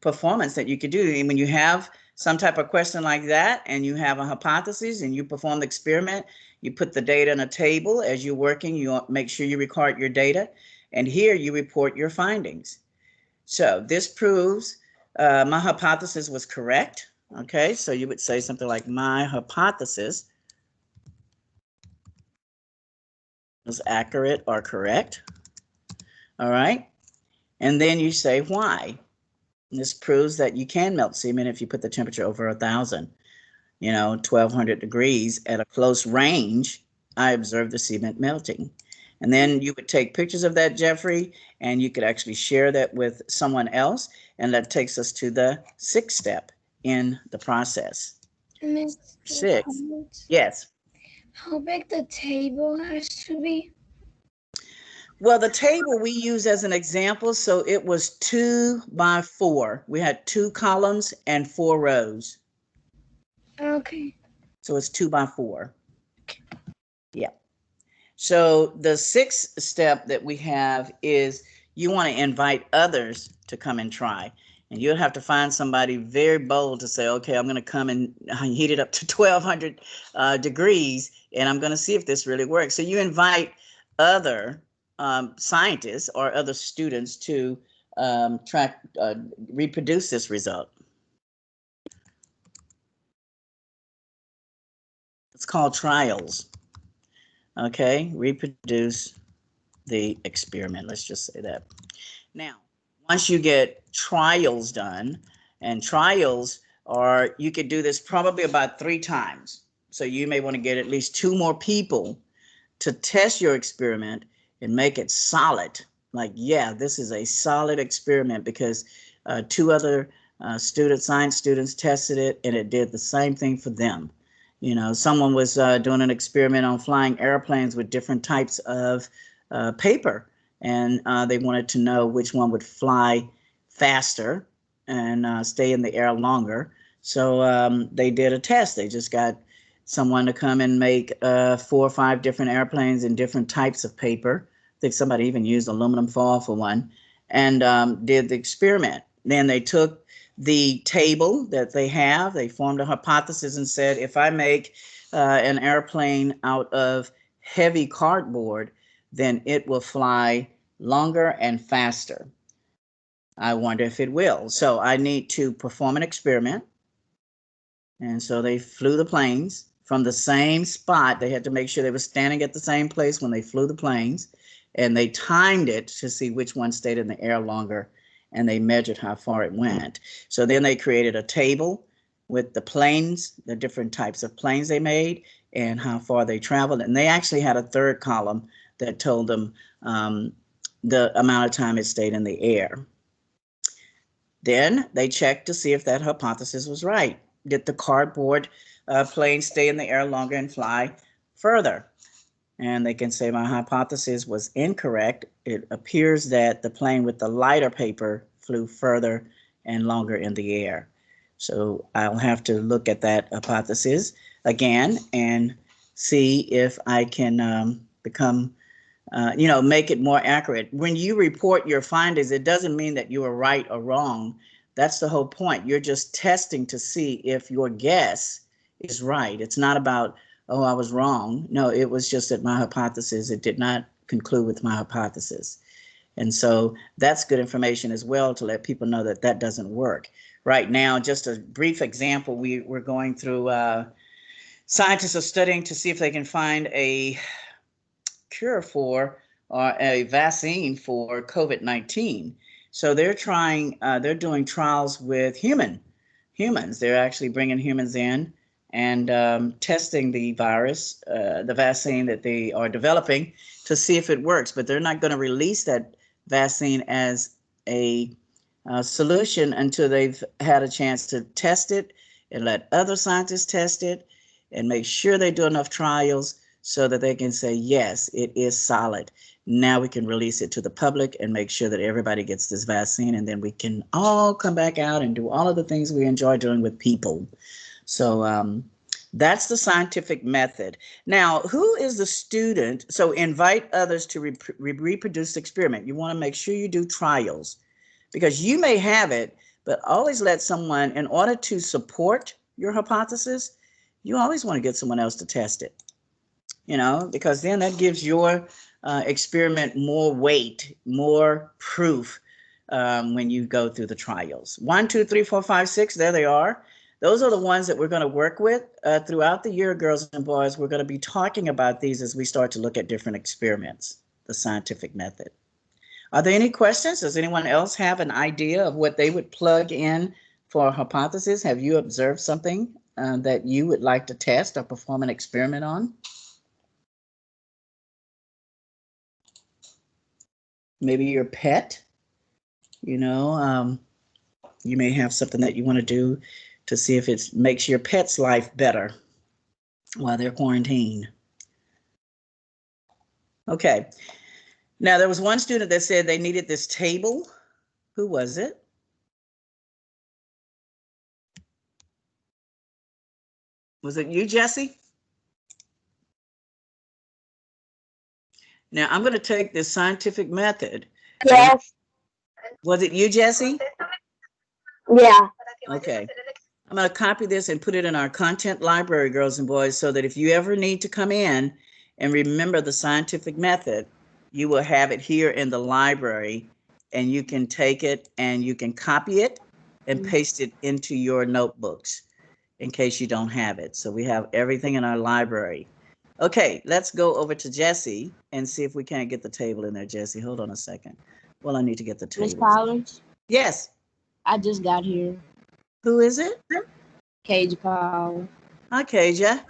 performance that you could do. And when you have some type of question like that and you have a hypothesis and you perform the experiment, you put the data on a table as you're working, you make sure you record your data, and here you report your findings. So this proves my hypothesis was correct. Okay, so you would say something like, my hypothesis was accurate or correct. All right, and then you say why. This proves that you can melt cement if you put the temperature over 1,000, 1,200 degrees at a close range. I observed the cement melting. And then you would take pictures of that, Jeffrey, and you could actually share that with someone else. And that takes us to the 6th step in the process. Miss 6. Yes. How big the table has to be? Well, the table we use as an example, so it was 2 by 4. We had 2 columns and 4 rows. Okay. So it's 2 by 4. Yeah. So the 6th step that we have is you want to invite others to come and try. And you'll have to find somebody very bold to say, okay, I'm going to come and heat it up to 1,200 degrees, and I'm going to see if this really works. So you invite other scientists or other students to reproduce this result. It's called trials. Okay, reproduce the experiment. Let's just say that. Now, once you get trials done, and trials are, you could do this probably about 3 times. So you may want to get at least 2 more people to test your experiment and make it solid. Like, yeah, this is a solid experiment, because two other science students tested it, and it did the same thing for them. You know, someone was doing an experiment on flying airplanes with different types of paper, and they wanted to know which one would fly faster and stay in the air longer. So they did a test. They just got someone to come and make 4 or 5 different airplanes in different types of paper. I think somebody even used aluminum foil for one, and did the experiment. Then they took the table that they have, they formed a hypothesis and said, if I make an airplane out of heavy cardboard, then it will fly longer and faster. I wonder if it will. So I need to perform an experiment. And so they flew the planes from the same spot. They had to make sure they were standing at the same place when they flew the planes. And they timed it to see which one stayed in the air longer. And they measured how far it went. So then they created a table with the planes, the different types of planes they made, and how far they traveled. And they actually had a third column that told them the amount of time it stayed in the air. Then they checked to see if that hypothesis was right. Did the cardboard plane stay in the air longer and fly further? And they can say my hypothesis was incorrect. It appears that the plane with the lighter paper flew further and longer in the air. So I'll have to look at that hypothesis again and see if I can make it more accurate. When you report your findings, it doesn't mean that you are right or wrong. That's the whole point. You're just testing to see if your guess is right. It's not about, oh, I was wrong. No, it was just that my hypothesis, it did not conclude with my hypothesis. And so that's good information as well, to let people know that that doesn't work. Right now, just a brief example, we're going through, scientists are studying to see if they can find a cure for or a vaccine for COVID-19. So they're doing trials with humans. They're actually bringing humans in and testing the virus, the vaccine that they are developing, to see if it works. But they're not going to release that vaccine as a solution until they've had a chance to test it and let other scientists test it and make sure they do enough trials so that they can say, yes, it is solid. Now we can release it to the public and make sure that everybody gets this vaccine, and then we can all come back out and do all of the things we enjoy doing with people. So that's the scientific method. Now, who is the student? So invite others to reproduce the experiment. You want to make sure you do trials, because you may have it, but always let someone, in order to support your hypothesis, you always want to get someone else to test it. Because then that gives your experiment more weight, more proof when you go through the trials. 1, 2, 3, 4, 5, 6, there they are. Those are the ones that we're going to work with throughout the year, girls and boys. We're going to be talking about these as we start to look at different experiments, the scientific method. Are there any questions? Does anyone else have an idea of what they would plug in for a hypothesis? Have you observed something that you would like to test or perform an experiment on? Maybe your pet, you may have something that you want to do to see if it makes your pet's life better while they're quarantined. Okay. Now, there was one student that said they needed this table. Who was it? Was it you, Jesse? Now, I'm going to take this scientific method. Yes. Was it you, Jesse? Yeah. Okay. I'm going to copy this and put it in our content library, girls and boys, so that if you ever need to come in and remember the scientific method, you will have it here in the library, and you can take it and you can copy it and paste it into your notebooks in case you don't have it. So we have everything in our library. Okay, let's go over to Jesse and see if we can't get the table in there. Jesse, hold on a second. Well, I need to get the table. Miss Collins? Yes. I just got here. Who is it? Cage Powell. Hi, Kaja.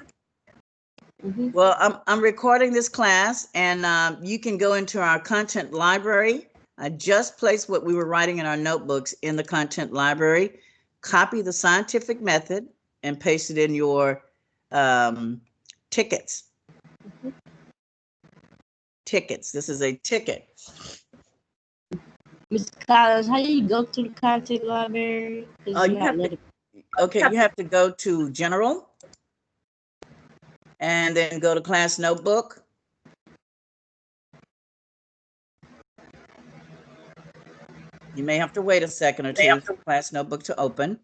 Well, I'm recording this class, and you can go into our content library. I just placed what we were writing in our notebooks in the content library. Copy the scientific method and paste it in your tickets. Tickets. This is a ticket. Ms. Collins, how do you go to the content library? You have to go to General, and then go to Class Notebook. You may have to wait a second or two for Class Notebook to open.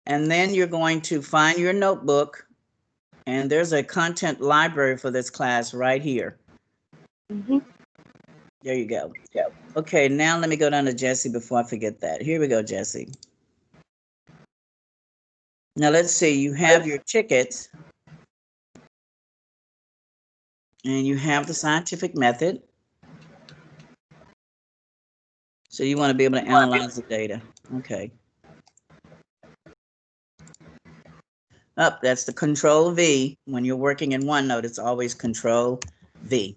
And then you're going to find your notebook, and there's a content library for this class right here. There you go. Okay, now let me go down to Jesse before I forget that. Here we go, Jesse. Now let's see, you have your tickets, and you have the scientific method. So you want to be able to analyze the data. Okay. That's the Control V. When you're working in OneNote, it's always Control V.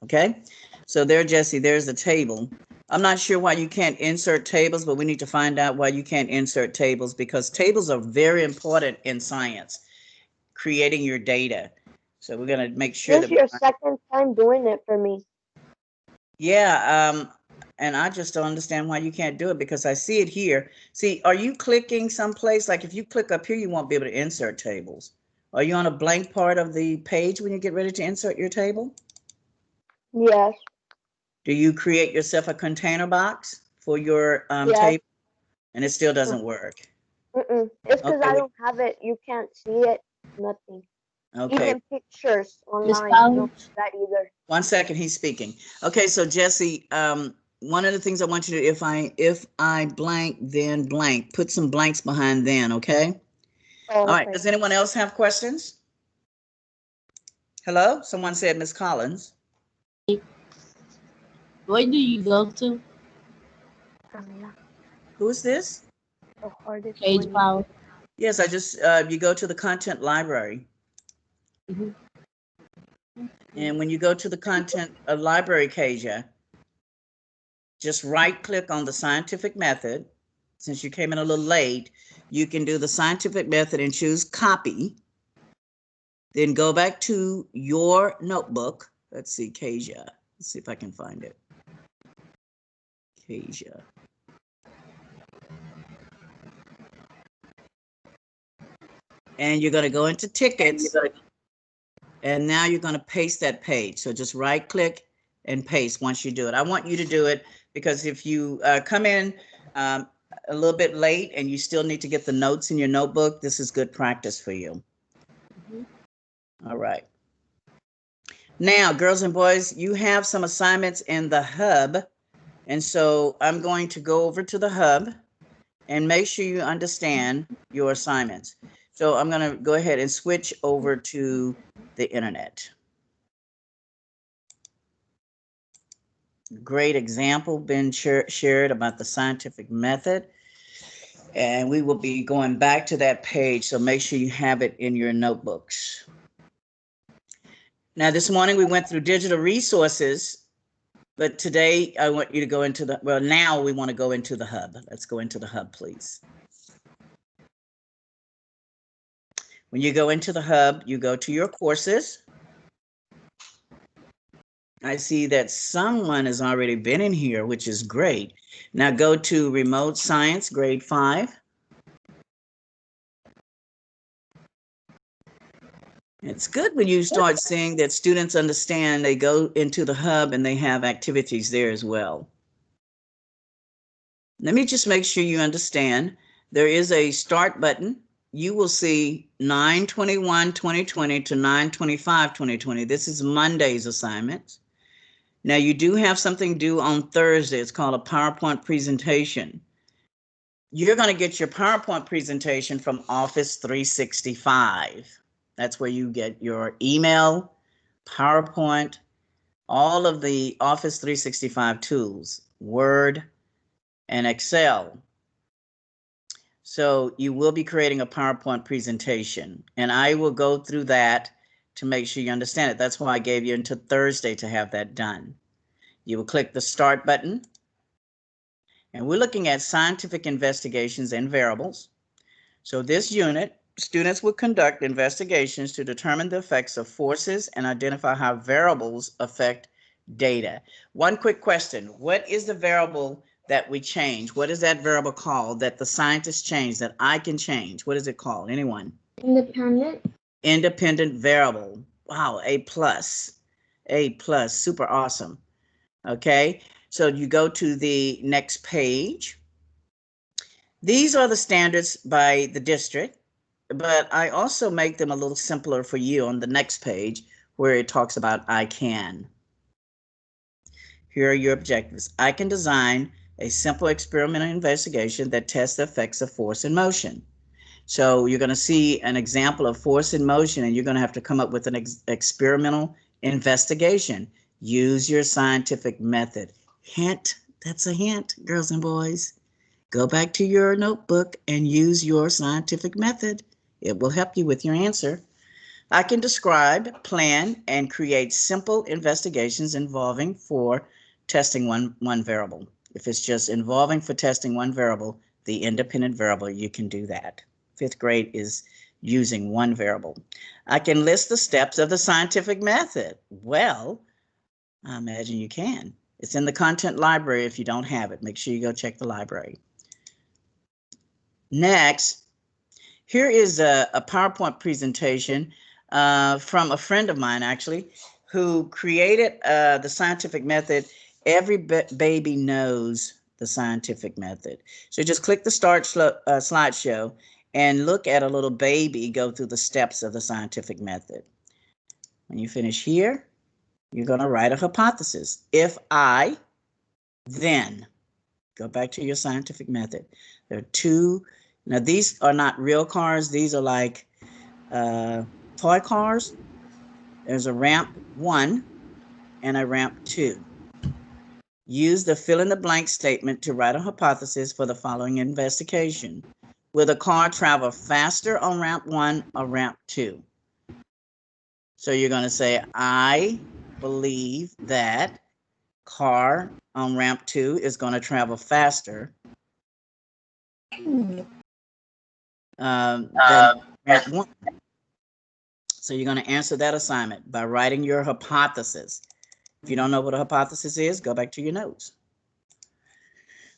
Okay. So there, Jesse, there's the table. I'm not sure why you can't insert tables, but we need to find out why you can't insert tables, because tables are very important in science, creating your data. So we're going to make sure This is your second time doing it for me. Yeah. And I just don't understand why you can't do it, because I see it here. See, are you clicking someplace? Like if you click up here, you won't be able to insert tables. Are you on a blank part of the page when you get ready to insert your table? Yes. Do you create yourself a container box for your Yes. table? And it still doesn't work. It's because I don't have it. You can't see it. Nothing. Okay. Even pictures online. Don't do that either. 1 second, he's speaking. Okay, so Jesse, one of the things I want you to do, if I blank, then blank, put some blanks behind then, okay? Oh, all right, does anyone else have questions? Hello, someone said Miss Collins. Where do you go to? Who's this? The hardest Page one. Power. Yes, I just, you go to the content library. And when you go to the content library, Kasia, just right click on the scientific method. Since you came in a little late, you can do the scientific method and choose copy. Then go back to your notebook. Let's see, Kasia. Let's see if I can find it. Kasia. And you're going to go into tickets. And now you're going to paste that page. So just right click and paste once you do it. I want you to do it because if you come in a little bit late and you still need to get the notes in your notebook, this is good practice for you. All right. Now, girls and boys, you have some assignments in the Hub. And so I'm going to go over to the Hub and make sure you understand your assignments. So I'm going to go ahead and switch over to the internet. Great example been shared about the scientific method. And we will be going back to that page. So make sure you have it in your notebooks. Now, this morning we went through digital resources, but today I want you to go into the, well, now we want to go into the Hub. Let's go into the Hub, please. When you go into the Hub, you go to your courses. I see that someone has already been in here, which is great. Now go to Remote Science, grade 5. It's good when you start seeing that students understand, they go into the Hub and they have activities there as well. Let me just make sure you understand. There is a start button. You will see 9/21/2020 to 9/25/2020. This is Monday's assignments. Now you do have something due on Thursday. It's called a PowerPoint presentation. You're going to get your PowerPoint presentation from Office 365. That's where you get your email, PowerPoint, all of the Office 365 tools, Word, and Excel. So you will be creating a PowerPoint presentation, and I will go through that to make sure you understand it. That's why I gave you until Thursday to have that done. You will click the Start button. And we're looking at scientific investigations and variables. So this unit, students will conduct investigations to determine the effects of forces and identify how variables affect data. One quick question. What is the variable that we change? What is that variable called that the scientists change, that I can change? What is it called? Anyone? Independent. Independent variable. Wow, A+. A+, super awesome. Okay, so you go to the next page. These are the standards by the district, but I also make them a little simpler for you on the next page where it talks about I can. Here are your objectives. I can design a simple experimental investigation that tests the effects of force and motion. So you're going to see an example of force and motion, and you're going to have to come up with an experimental investigation. Use your scientific method. Hint, that's a hint, girls and boys. Go back to your notebook and use your scientific method. It will help you with your answer. I can describe, plan, and create simple investigations involving for testing one variable. If it's just involving for testing one variable, the independent variable, you can do that. 5th grade is using one variable. I can list the steps of the scientific method. Well, I imagine you can. It's in the content library. If you don't have it, make sure you go check the library. Next, here is a PowerPoint presentation from a friend of mine, actually, who created the scientific method. Every baby knows the scientific method. So just click the Start slideshow and look at a little baby go through the steps of the scientific method. When you finish here, you're going to write a hypothesis. If I, then. Go back to your scientific method. There are two. Now, these are not real cars. These are like toy cars. There's a ramp 1 and a ramp 2. Use the fill-in-the-blank statement to write a hypothesis for the following investigation. Will the car travel faster on ramp 1 or ramp 2? So you're going to say, I believe that car on ramp 2 is going to travel faster than ramp 1. So you're going to answer that assignment by writing your hypothesis. If you don't know what a hypothesis is, go back to your notes.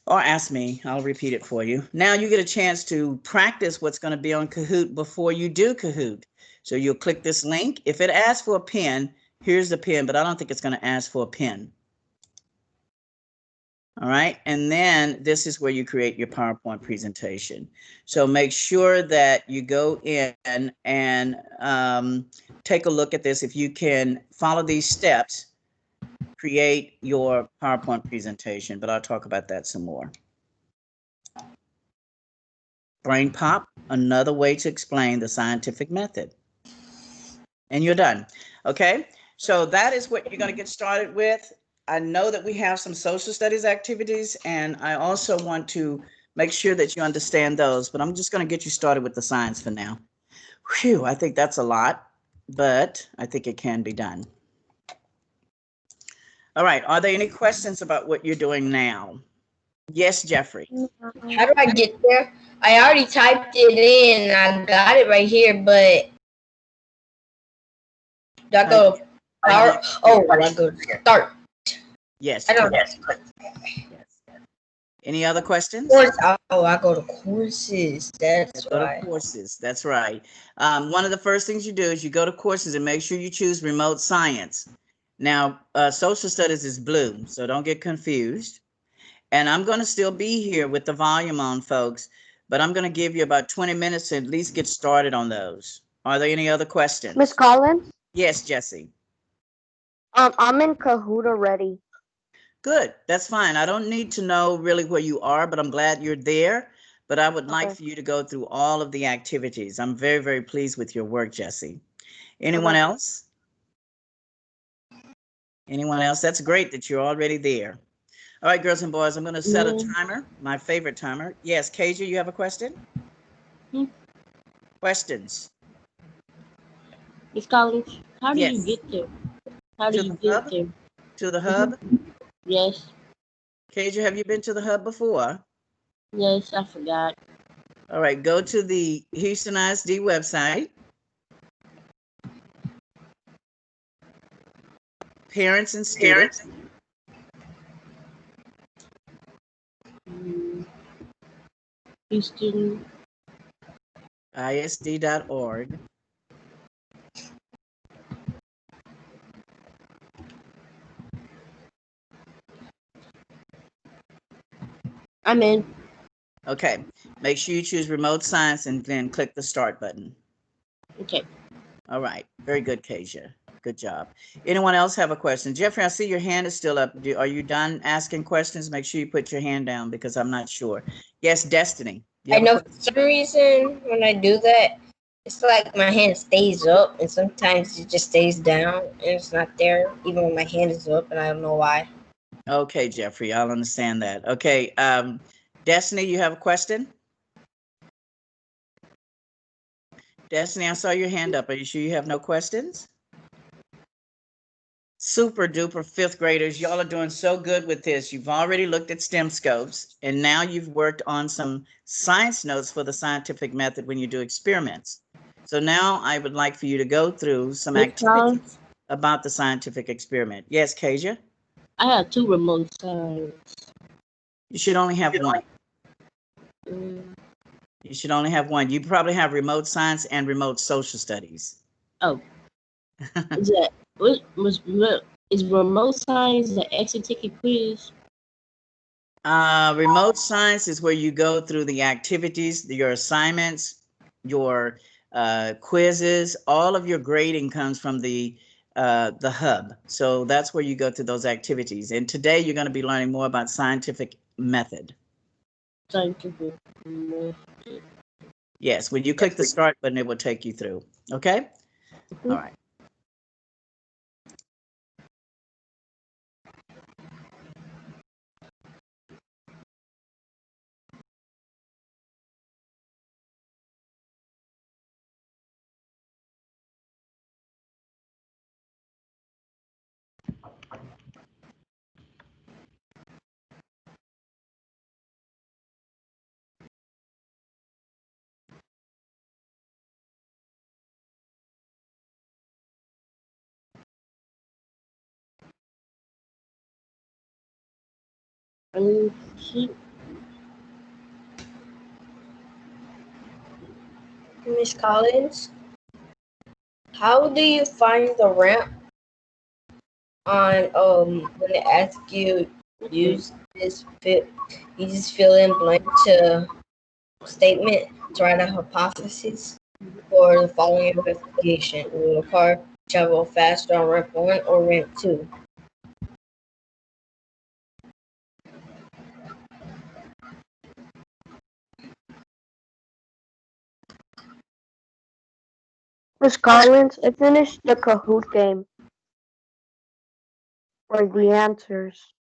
Or ask me, I'll repeat it for you. Now you get a chance to practice what's going to be on Kahoot before you do Kahoot. So you'll click this link. If it asks for a pen, here's the pen, but I don't think it's going to ask for a pen. All right, and then this is where you create your PowerPoint presentation. So make sure that you go in and take a look at this. If you can follow these steps, create your PowerPoint presentation, but I'll talk about that some more. Brain pop, another way to explain the scientific method. And you're done. Okay, so that is what you're going to get started with. I know that we have some social studies activities, and I also want to make sure that you understand those, but I'm just going to get you started with the science for now. Whew, I think that's a lot, but I think it can be done. All right, are there any questions about what you're doing now? Yes, Jeffrey. How do I get there? I already typed it in. I got it right here, but do I go to power? Oh, I go to start. Yes. I don't know. Yes. Any other questions? Oh, I go to courses. That's go why. to courses. That's right. One of the first things you do is you go to courses and make sure you choose remote science. Now, social studies is blue, so don't get confused. And I'm going to still be here with the volume on, folks, but I'm going to give you about 20 minutes to at least get started on those. Are there any other questions? Miss Collins? Yes, Jesse. I'm in Kahoot already. Good. That's fine. I don't need to know really where you are, but I'm glad you're there. But I would like for you to go through all of the activities. I'm very, very pleased with your work, Jesse. Anyone else? Anyone else? That's great that you're already there. All right, girls and boys, I'm going to set a timer, my favorite timer. Yes, Kasia, you have a question? Questions? Miss Collins, how do you Yes. get there? How do To you the get hub? there? To the hub? Yes, Kaja, have you been to the hub before? yes, I forgot. All right, go to the Houston ISD website. Parents and students. Houston. ISD.org. I'm in. Okay, make sure you choose remote science and then click the start button. Okay. All right, very good, Kasia. Good job. Anyone else have a question? Jeffrey, I see your hand is still up. Are you done asking questions? Make sure you put your hand down because I'm not sure. Yes, Destiny. I know for some reason when I do that, it's like my hand stays up and sometimes it just stays down and it's not there even when my hand is up and I don't know why. Okay, Jeffrey, I'll understand that. Okay, Destiny, you have a question? Destiny, I saw your hand up. Are you sure you have no questions? Super duper fifth graders, y'all are doing so good with this. You've already looked at STEM scopes and now you've worked on some science notes for the scientific method when you do experiments. So now I would like for you to go through some activities about the scientific experiment. Yes, Kasia? I have 2 remote signs. You should only have one. Mm. You should only have one. You probably have remote science and remote social studies. Oh. Is that is remote science the exit ticket quiz? Remote science is where you go through the activities, your assignments, your quizzes, all of your grading comes from the hub. So that's where you go through those activities. And today you're going to be learning more about scientific method. Scientific method. Yes, when you click the start button, it will take you through. Okay? All right. Miss Collins, how do you find the ramp on when they ask you use this fit you just fill in blank to statement to write a hypothesis for the following investigation? Will the car travel faster on ramp 1 or ramp 2? Miss Collins, I finished the Kahoot game. Or the answers.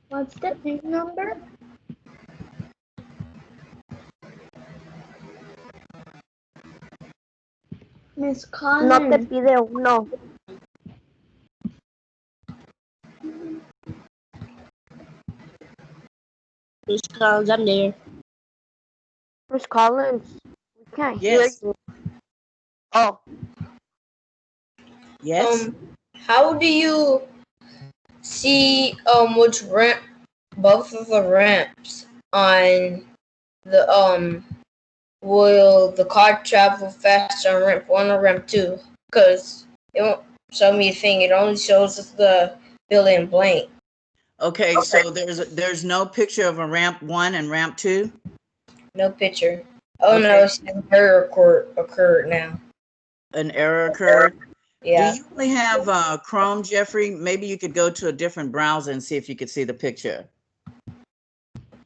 What's the pin number? Miss No te Collins. pide uno. Miss Collins, I'm there. Miss Collins, we can't Yes. hear you. Oh. Yes. How do you see which ramp both of the ramps on the will the car travel faster on ramp 1 or ramp 2? Because it won't show me a thing. It only shows us the fill in blank. Okay, so there's no picture of a ramp 1 and ramp 2? No picture. Oh Okay. no, it's an error occurred now. An error occurred? Yeah. Do you only have Chrome, Jeffrey? Maybe you could go to a different browser and see if you could see the picture.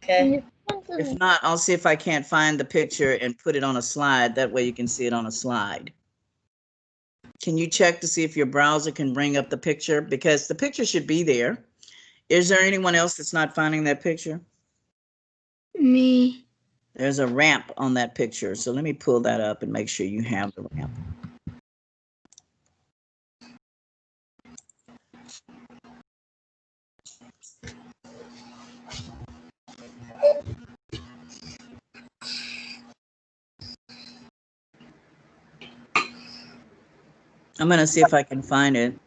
Okay. If not, I'll see if I can't find the picture and put it on a slide. That way you can see it on a slide. Can you check to see if your browser can bring up the picture? Because the picture should be there. Is there anyone else that's not finding that picture? Me. There's a ramp on that picture. So let me pull that up and make sure you have the ramp. I'm going to see if I can find it.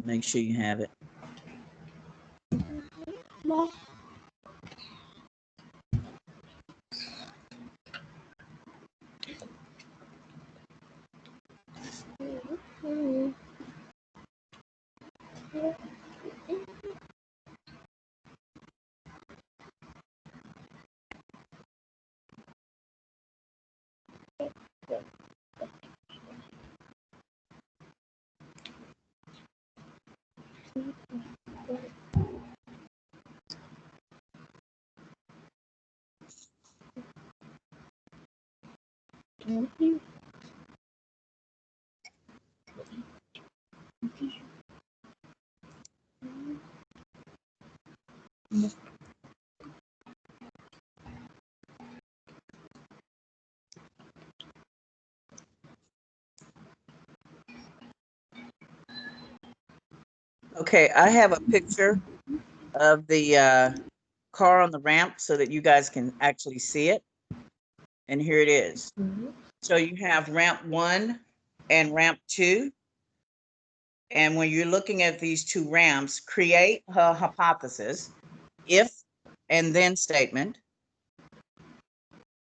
Make sure you have it. Okay, I have a picture of the car on the ramp so that you guys can actually see it. And here it is. So you have ramp 1 and ramp 2. And when you're looking at these two ramps, create a hypothesis, if and then statement.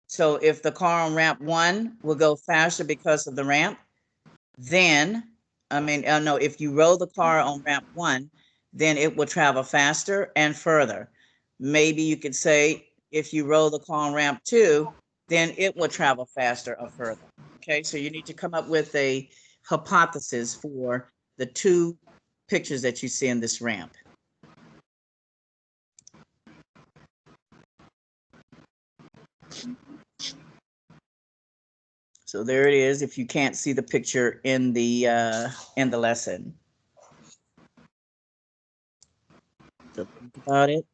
So if the car on ramp 1 will go faster because of the ramp, then, no, if you roll the car on ramp 1, then it will travel faster and further. Maybe you could say, if you roll the car on ramp 2, then it will travel faster or further. Okay, so you need to come up with a hypothesis for the two pictures that you see in this ramp. So there it is, if you can't see the picture in the lesson. So think about it.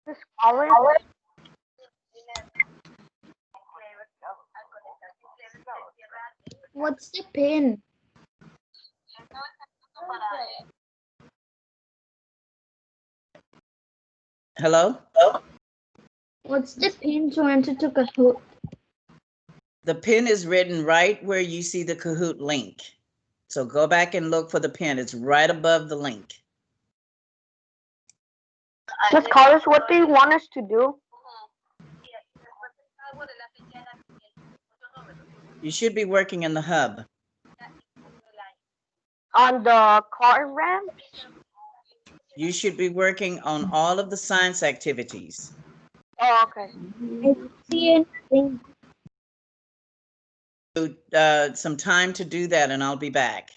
Miss Collins? What's the pin? Hello? What's the pin to enter to Kahoot? The pin is written right where you see the Kahoot link. So go back and look for the pin. It's right above the link. Miss Collins, what do you want us to do? You should be working in the hub. On the car ramps? You should be working on all of the science activities. Oh, okay. I see anything. Some time to do that and I'll be back.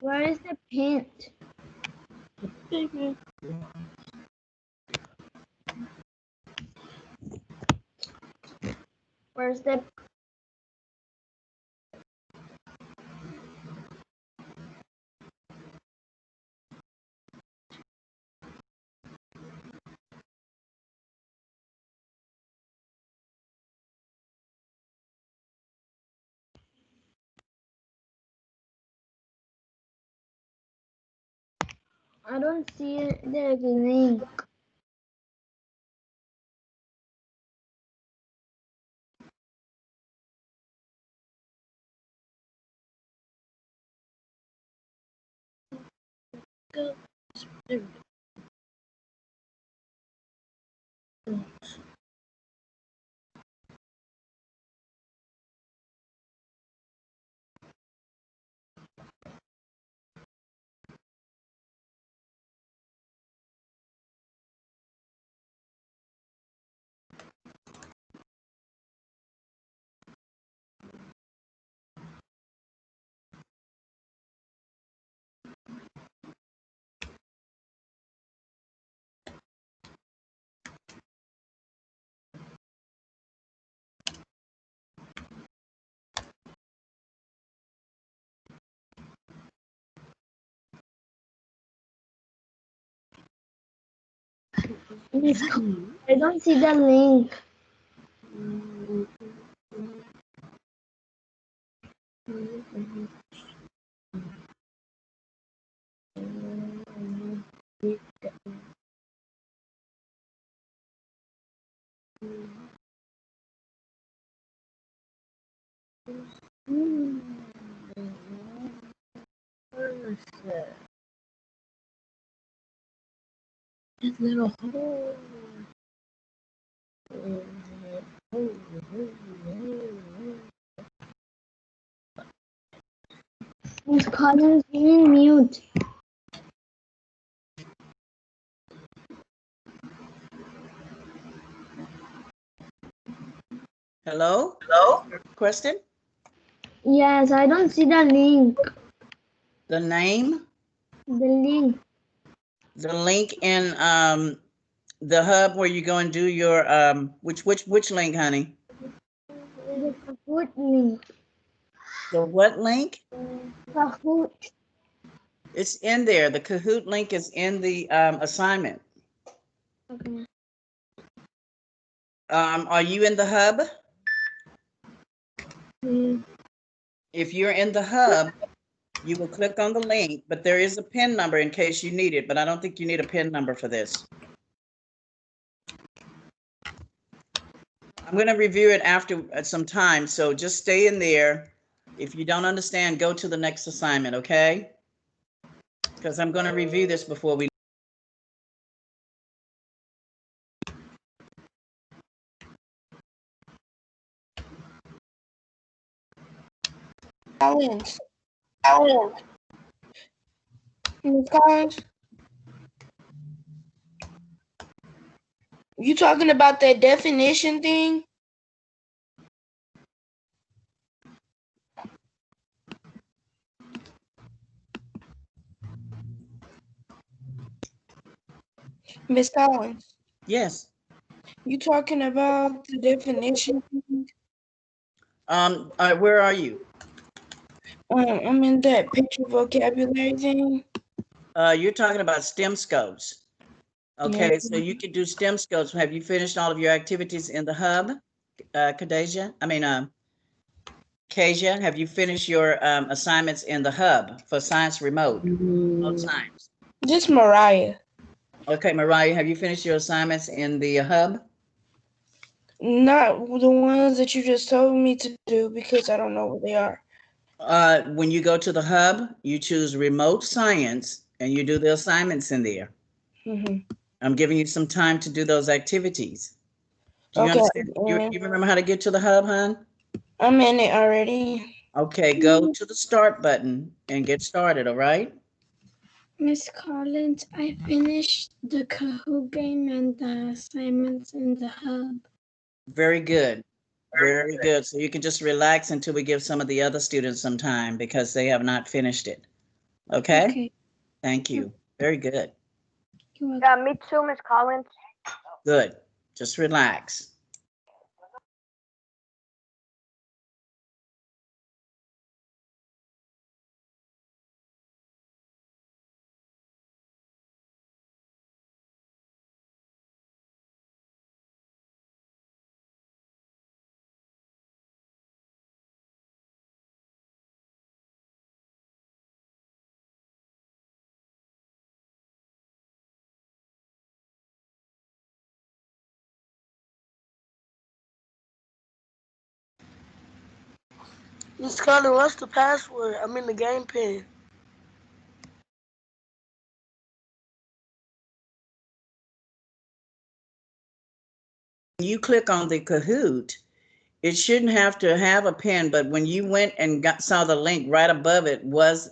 Where is the pin? Where's the I don't see the link. I don't see the link. This little hole. Miss Collins being mute. Hello? Hello? Question? Yes, I don't see the link. The name? The link. The link in the hub where you go and do your which link, honey? The Kahoot link. The what link? Kahoot. It's in there. The Kahoot link is in the assignment. Okay. Are you in the hub? Mm. If you're in the hub, you will click on the link, but there is a PIN number in case you need it, but I don't think you need a PIN number for this. I'm going to review it after some time, so just stay in there. If you don't understand, go to the next assignment, okay? Because I'm going to review this before we. Collins. Miss Collins. You talking about that definition thing? Miss Collins. Yes. You talking about the definition thing? Where are you? I'm in that picture vocabulary thing. You're talking about STEM scopes. Okay, Yeah. so you can do STEM scopes. Have you finished all of your activities in the hub, Kadeja? Kasia, have you finished your assignments in the hub for science remote? All times. Just Mariah. Okay, Mariah, have you finished your assignments in the hub? Not the ones that you just told me to do because I don't know what they are. When you go to the hub, you choose remote science and you do the assignments in there. Mm-hmm. I'm giving you some time to do those activities. Do you Okay, understand? You remember how to get to the hub, hon? I'm in it already. Okay, go to the start button and get started, all right? Miss Collins, I finished the Kahoot game and the assignments in the hub. Very good. Very good. So you can just relax until we give some of the other students some time because they have not finished it. Okay? Okay. Thank you. Very good. You're welcome. Yeah, me too, Miss Collins. Good. Just relax. Miss Collins, what's the password? I'm in the game pen. When you click on the Kahoot, it shouldn't have to have a pin, but when you went and saw the link right above it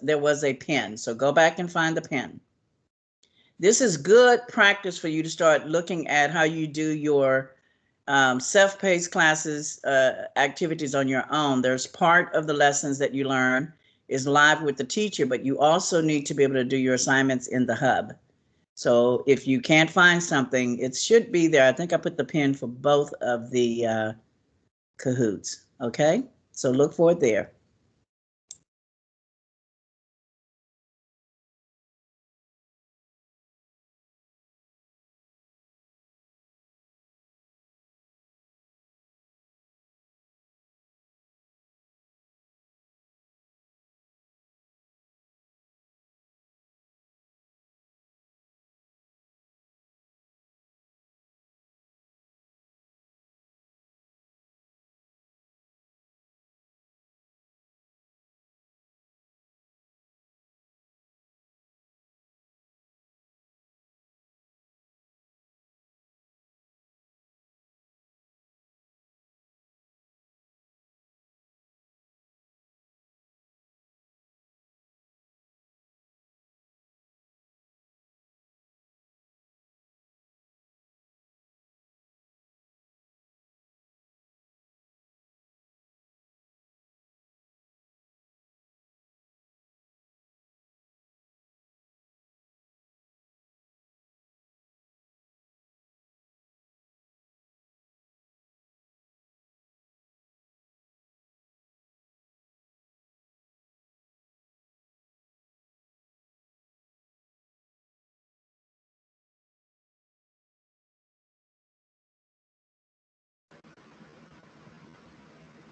there was a pin. So go back and find the pin. This is good practice for you to start looking at how you do your self-paced classes, activities on your own. There's part of the lessons that you learn is live with the teacher, but you also need to be able to do your assignments in the hub. So if you can't find something, it should be there. I think I put the pin for both of the Kahoots. Okay, so look for it there.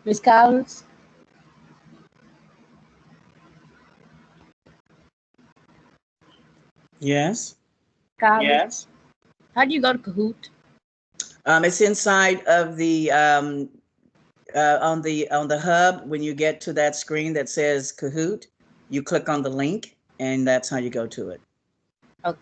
Miss Collins? Yes. Collins? Yes. How do you go to Kahoot? It's inside of the on the hub. When you get to that screen that says Kahoot, you click on the link, and that's how you go to it. Okay.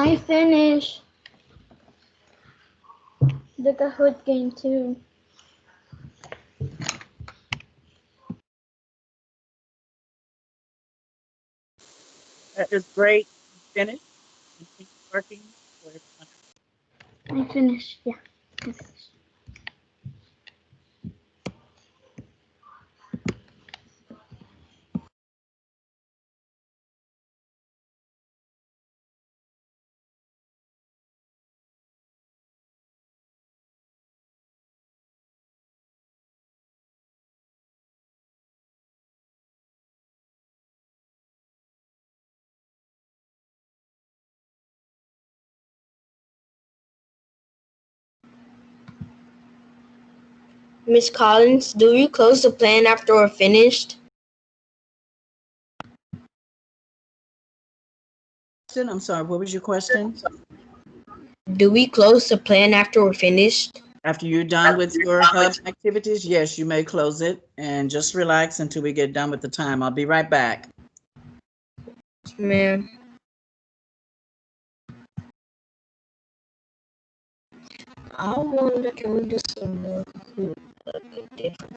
I finished the Kahoot game too. That is great. You finished? Continue working for everyone. I finished, yeah. I finished. Miss Collins, do we close the plan after we're finished? I'm sorry, what was your question? Do we close the plan after we're finished? After you're done with your hub activities, yes, you may close it and just relax until we get done with the time. I'll be right back. Ma'am. I wonder, can we do some more different?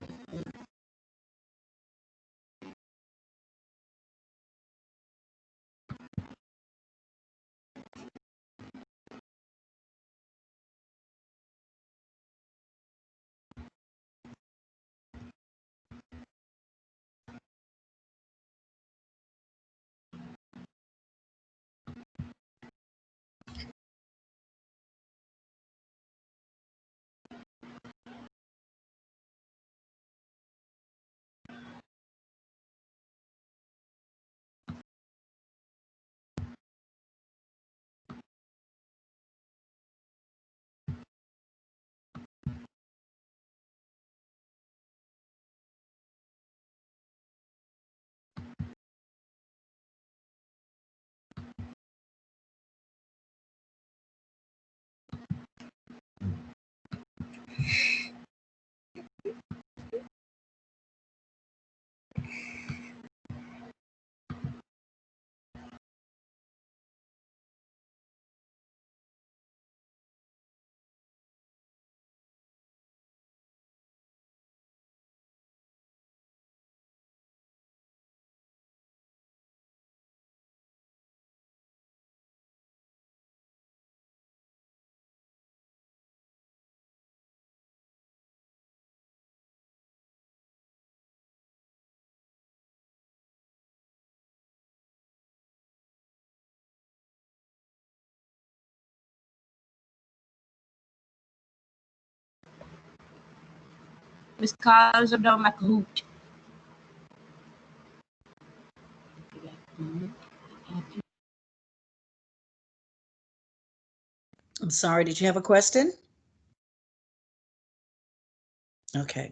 Miss Collins, I'm done with my Kahoot. I'm sorry, did you have a question? Okay.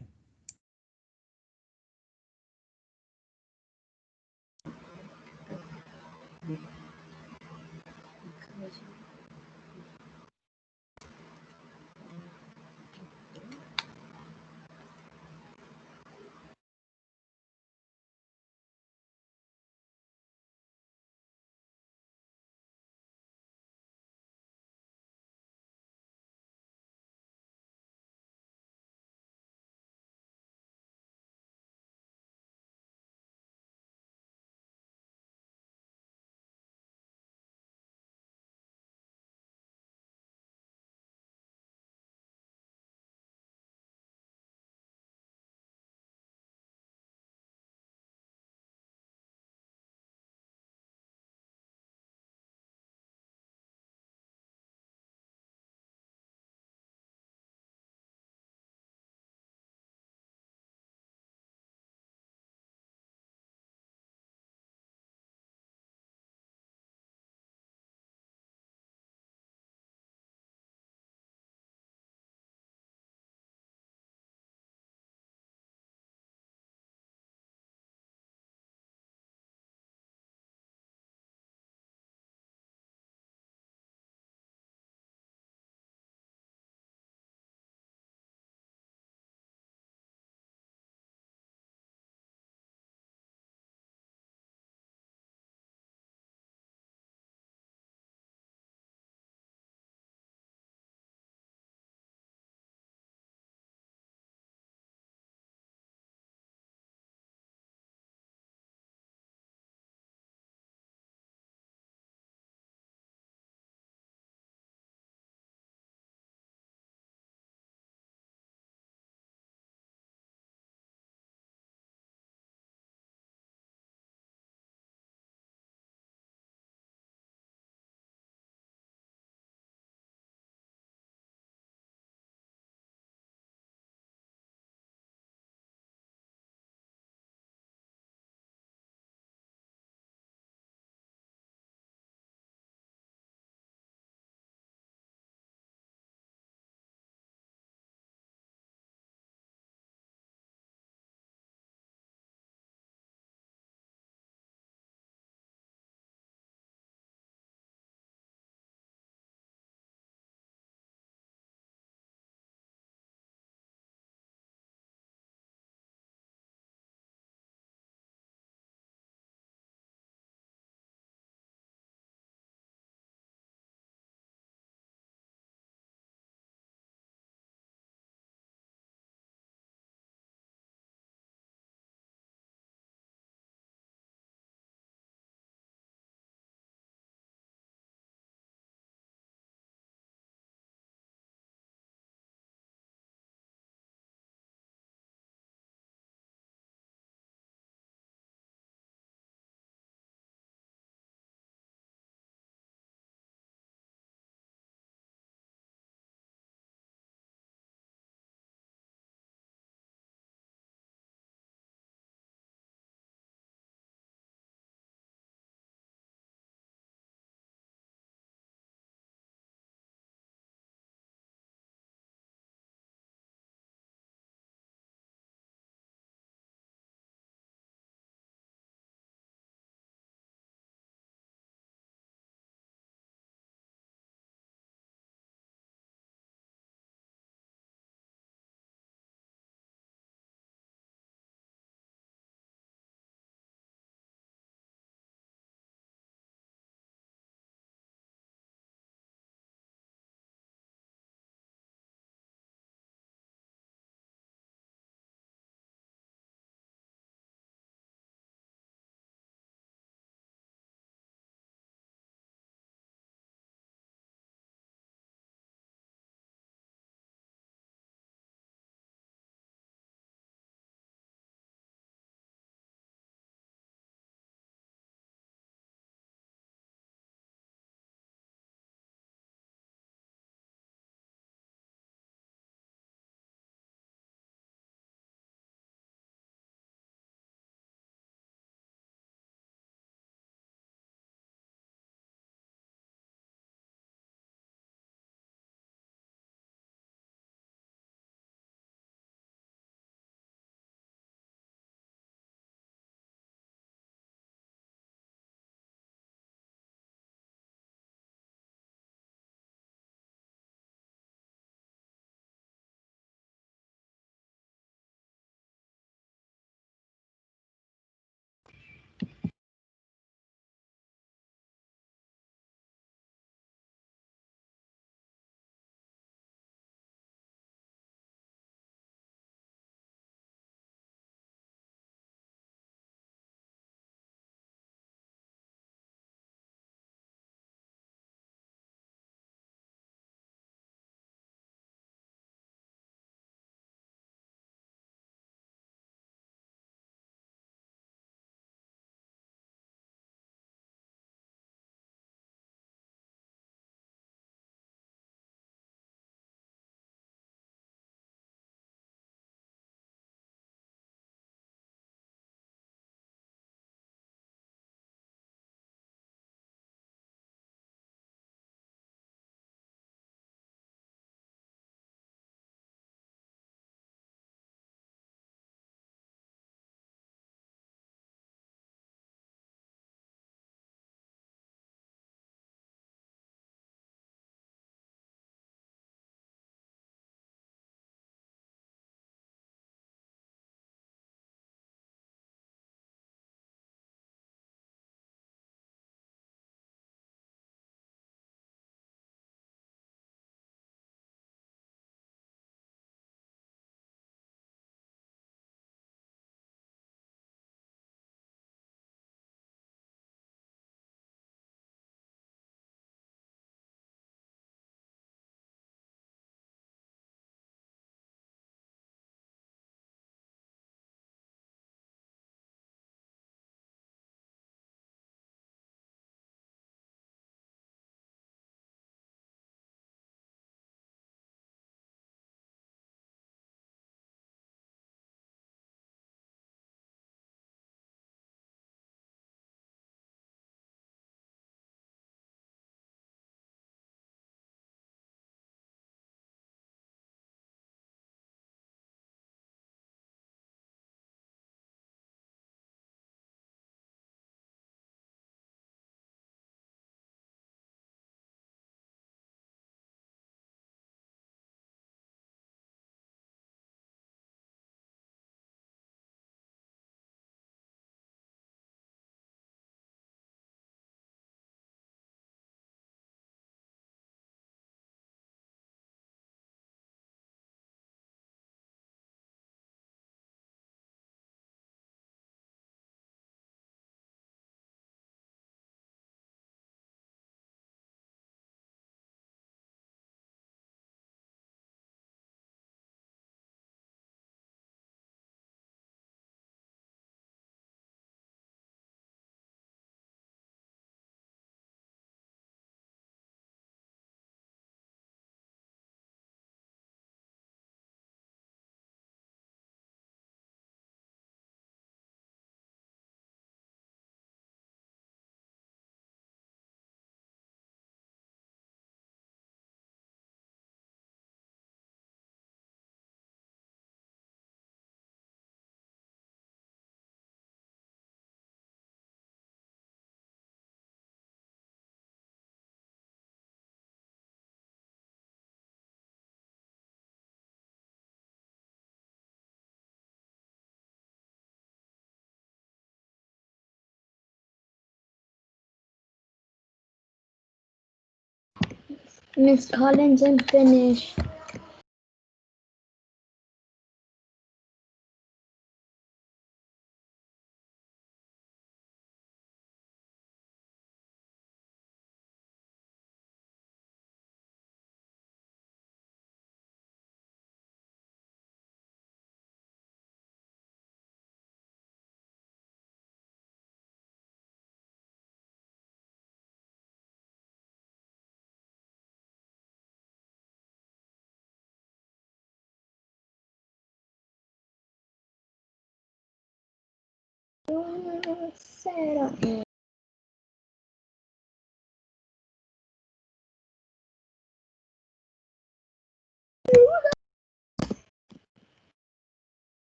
Miss Collins, I'm finished.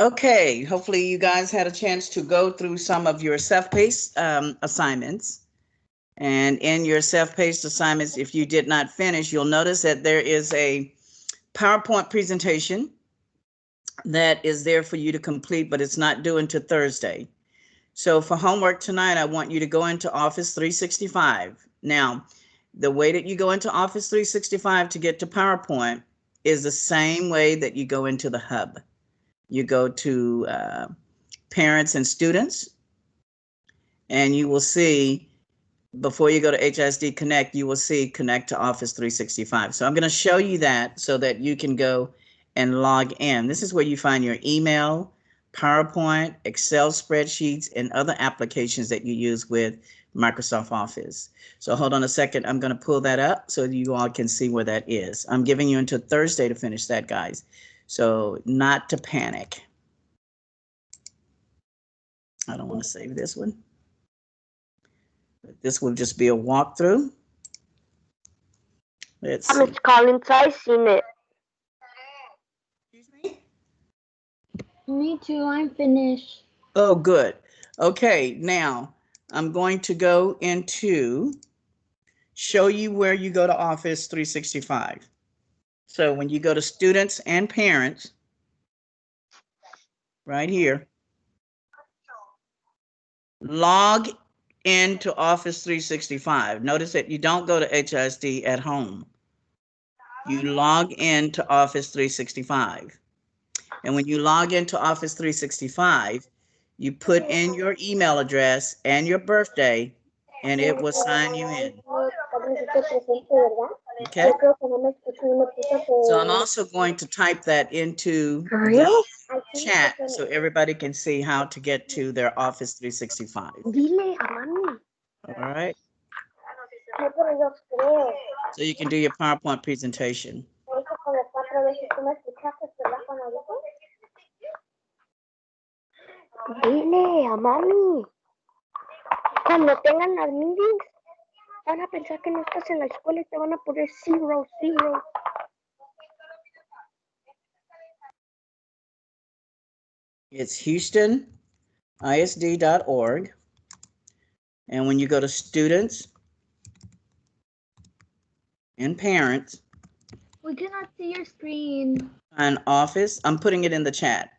Okay, hopefully you guys had a chance to go through some of your self-paced assignments. And in your self-paced assignments, if you did not finish, you'll notice that there is a PowerPoint presentation that is there for you to complete, but it's not due until Thursday. So for homework tonight, I want you to go into Office 365. Now, the way that you go into Office 365 to get to PowerPoint is the same way that you go into the Hub. You go to Parents and Students, and you will see, before you go to HSD Connect, you will see Connect to Office 365. So I'm going to show you that so that you can go and log in. This is where you find your email, PowerPoint, Excel spreadsheets, and other applications that you use with Microsoft Office. So hold on a second. I'm going to pull that up so you all can see where that is. I'm giving you until Thursday to finish that, guys. So not to panic. I don't want to save this one. This will just be a walkthrough. Let's see. Miss Collins, I seen it. Excuse me? Me too, I'm finished. Oh, good. Okay, now I'm going to go into show you where you go to Office 365. So when you go to Students and Parents, right here, log into Office 365. Notice that you don't go to HISD at home. You log into Office 365. And when you log into Office 365, you put in your email address and your birthday, and it will sign you in. Okay? So I'm also going to type that into the chat so everybody can see how to get to their Office 365. All right? So you can do your PowerPoint presentation. Dile a mami. Cuando tengan las meetings, van a pensar que no estás en la escuela y te van a poner 0, 0. It's HoustonISD.org. And when you go to Students and Parents, We cannot see your screen. and Office, I'm putting it in the chat.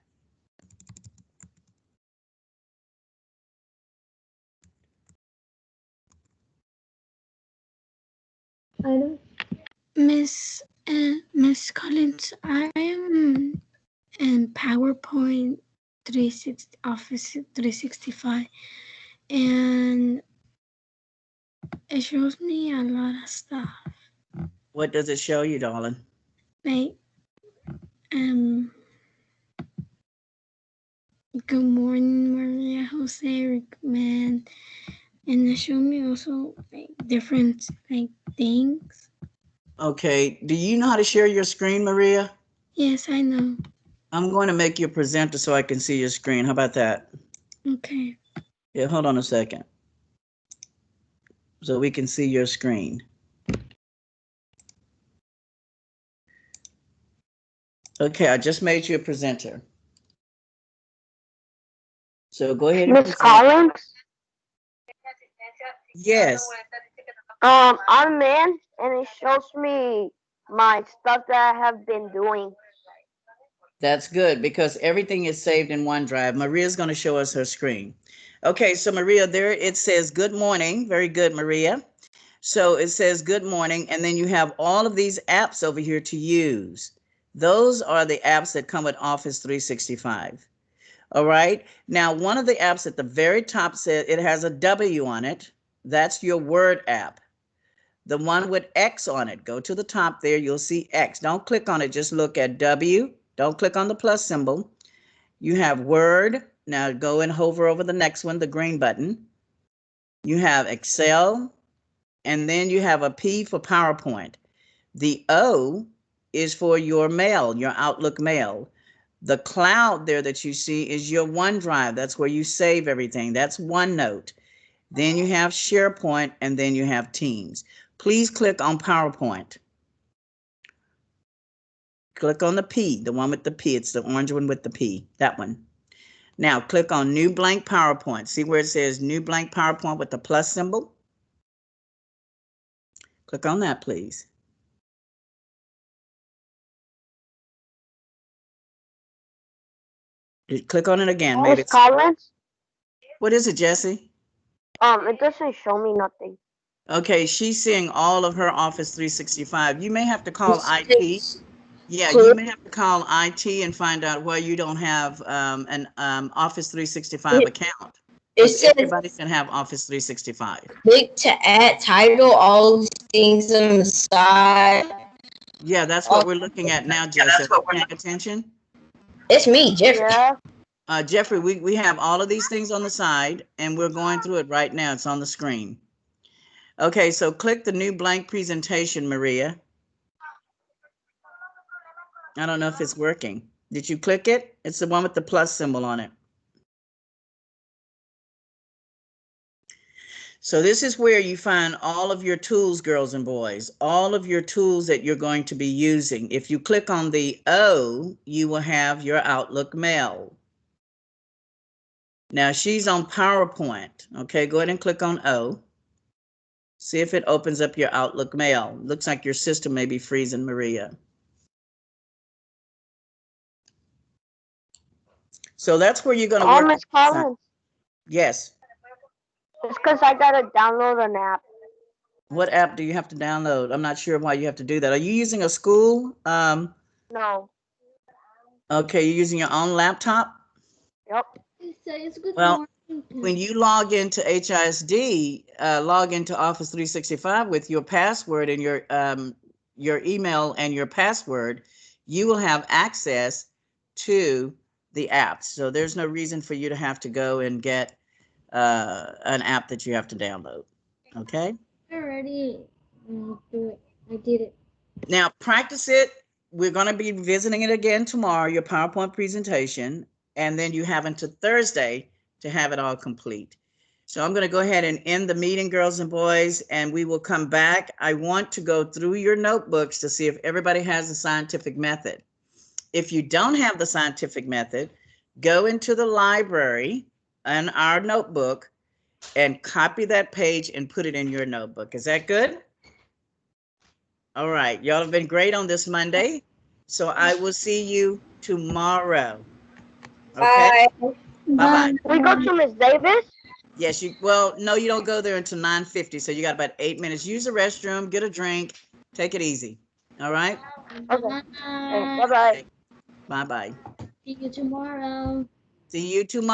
Miss Collins, I am in PowerPoint 360 Office 365, and it shows me a lot of stuff. What does it show you, darling? Like good morning, Maria Jose, recommend, and it showed me also like different like things. Okay, do you know how to share your screen, Maria? Yes, I know. I'm going to make you a presenter so I can see your screen. How about that? Okay. Yeah, hold on a second. So we can see your screen. Okay, I just made you a presenter. So go ahead and Miss present. Collins? Yes. I'm in, and it shows me my stuff that I have been doing. That's good because everything is saved in OneDrive. Maria's going to show us her screen. Okay, so Maria, there it says good morning. Very good, Maria. So it says good morning, and then you have all of these apps over here to use. Those are the apps that come with Office 365. All right. Now, one of the apps at the very top says it has a W on it. That's your Word app. The one with X on it, go to the top there, you'll see X. Don't click on it, just look at W. Don't click on the plus symbol. You have Word. Now go and hover over the next one, the green button. You have Excel, and then you have a P for PowerPoint. The O is for your mail, your Outlook mail. The cloud there that you see is your OneDrive. That's where you save everything. That's OneNote. Then you have SharePoint, and then you have Teams. Please click on PowerPoint. Click on the P, the one with the P. It's the orange one with the P, that one. Now click on New Blank PowerPoint. See where it says New Blank PowerPoint with the plus symbol? Click on that, please. Click on it again. Maybe Miss Collins? What is it, Jesse? It doesn't show me nothing. Okay, she's seeing all of her Office 365. You may have to call IT. Yeah, Cool. you may have to call IT and find out why you don't have an Office 365 account. It Because says everybody can have Office 365. click to add title, all these things on the side. Yeah, that's what we're looking at now, Jesse. Are you paying attention? It's me, Jeffrey. Yeah. Jeffrey, we have all of these things on the side, and we're going through it right now. It's on the screen. Okay, so click the new blank presentation, Maria. I don't know if it's working. Did you click it? It's the one with the plus symbol on it. So this is where you find all of your tools, girls and boys, all of your tools that you're going to be using. If you click on the O, you will have your Outlook mail. Now she's on PowerPoint. Okay, go ahead and click on O. See if it opens up your Outlook mail. Looks like your system may be freezing, Maria. So that's where you're going to work. Miss Collins? Yes. It's because I gotta download an app. What app do you have to download? I'm not sure why you have to do that. Are you using a school? No. Okay, you're using your own laptop? Yep. Well, when you log into HISD, log into Office 365 with your password and your email and your password, you will have access to the apps. So there's no reason for you to have to go and get an app that you have to download. Okay? I already do it. I did it. Now practice it. We're going to be visiting it again tomorrow, your PowerPoint presentation, and then you have until Thursday to have it all complete. So I'm going to go ahead and end the meeting, girls and boys, and we will come back. I want to go through your notebooks to see if everybody has the scientific method. If you don't have the scientific method, go into the library and our notebook and copy that page and put it in your notebook. Is that good? All right, y'all have been great on this Monday. So I will see you tomorrow. Okay? Bye. Bye-bye. We go to Miss Davis? Yes, well, no, you don't go there until 9:50, so you got about 8 minutes. Use the restroom, get a drink, take it easy. All right? Okay. Bye. Bye bye. Bye-bye. See you tomorrow. See you tomorrow.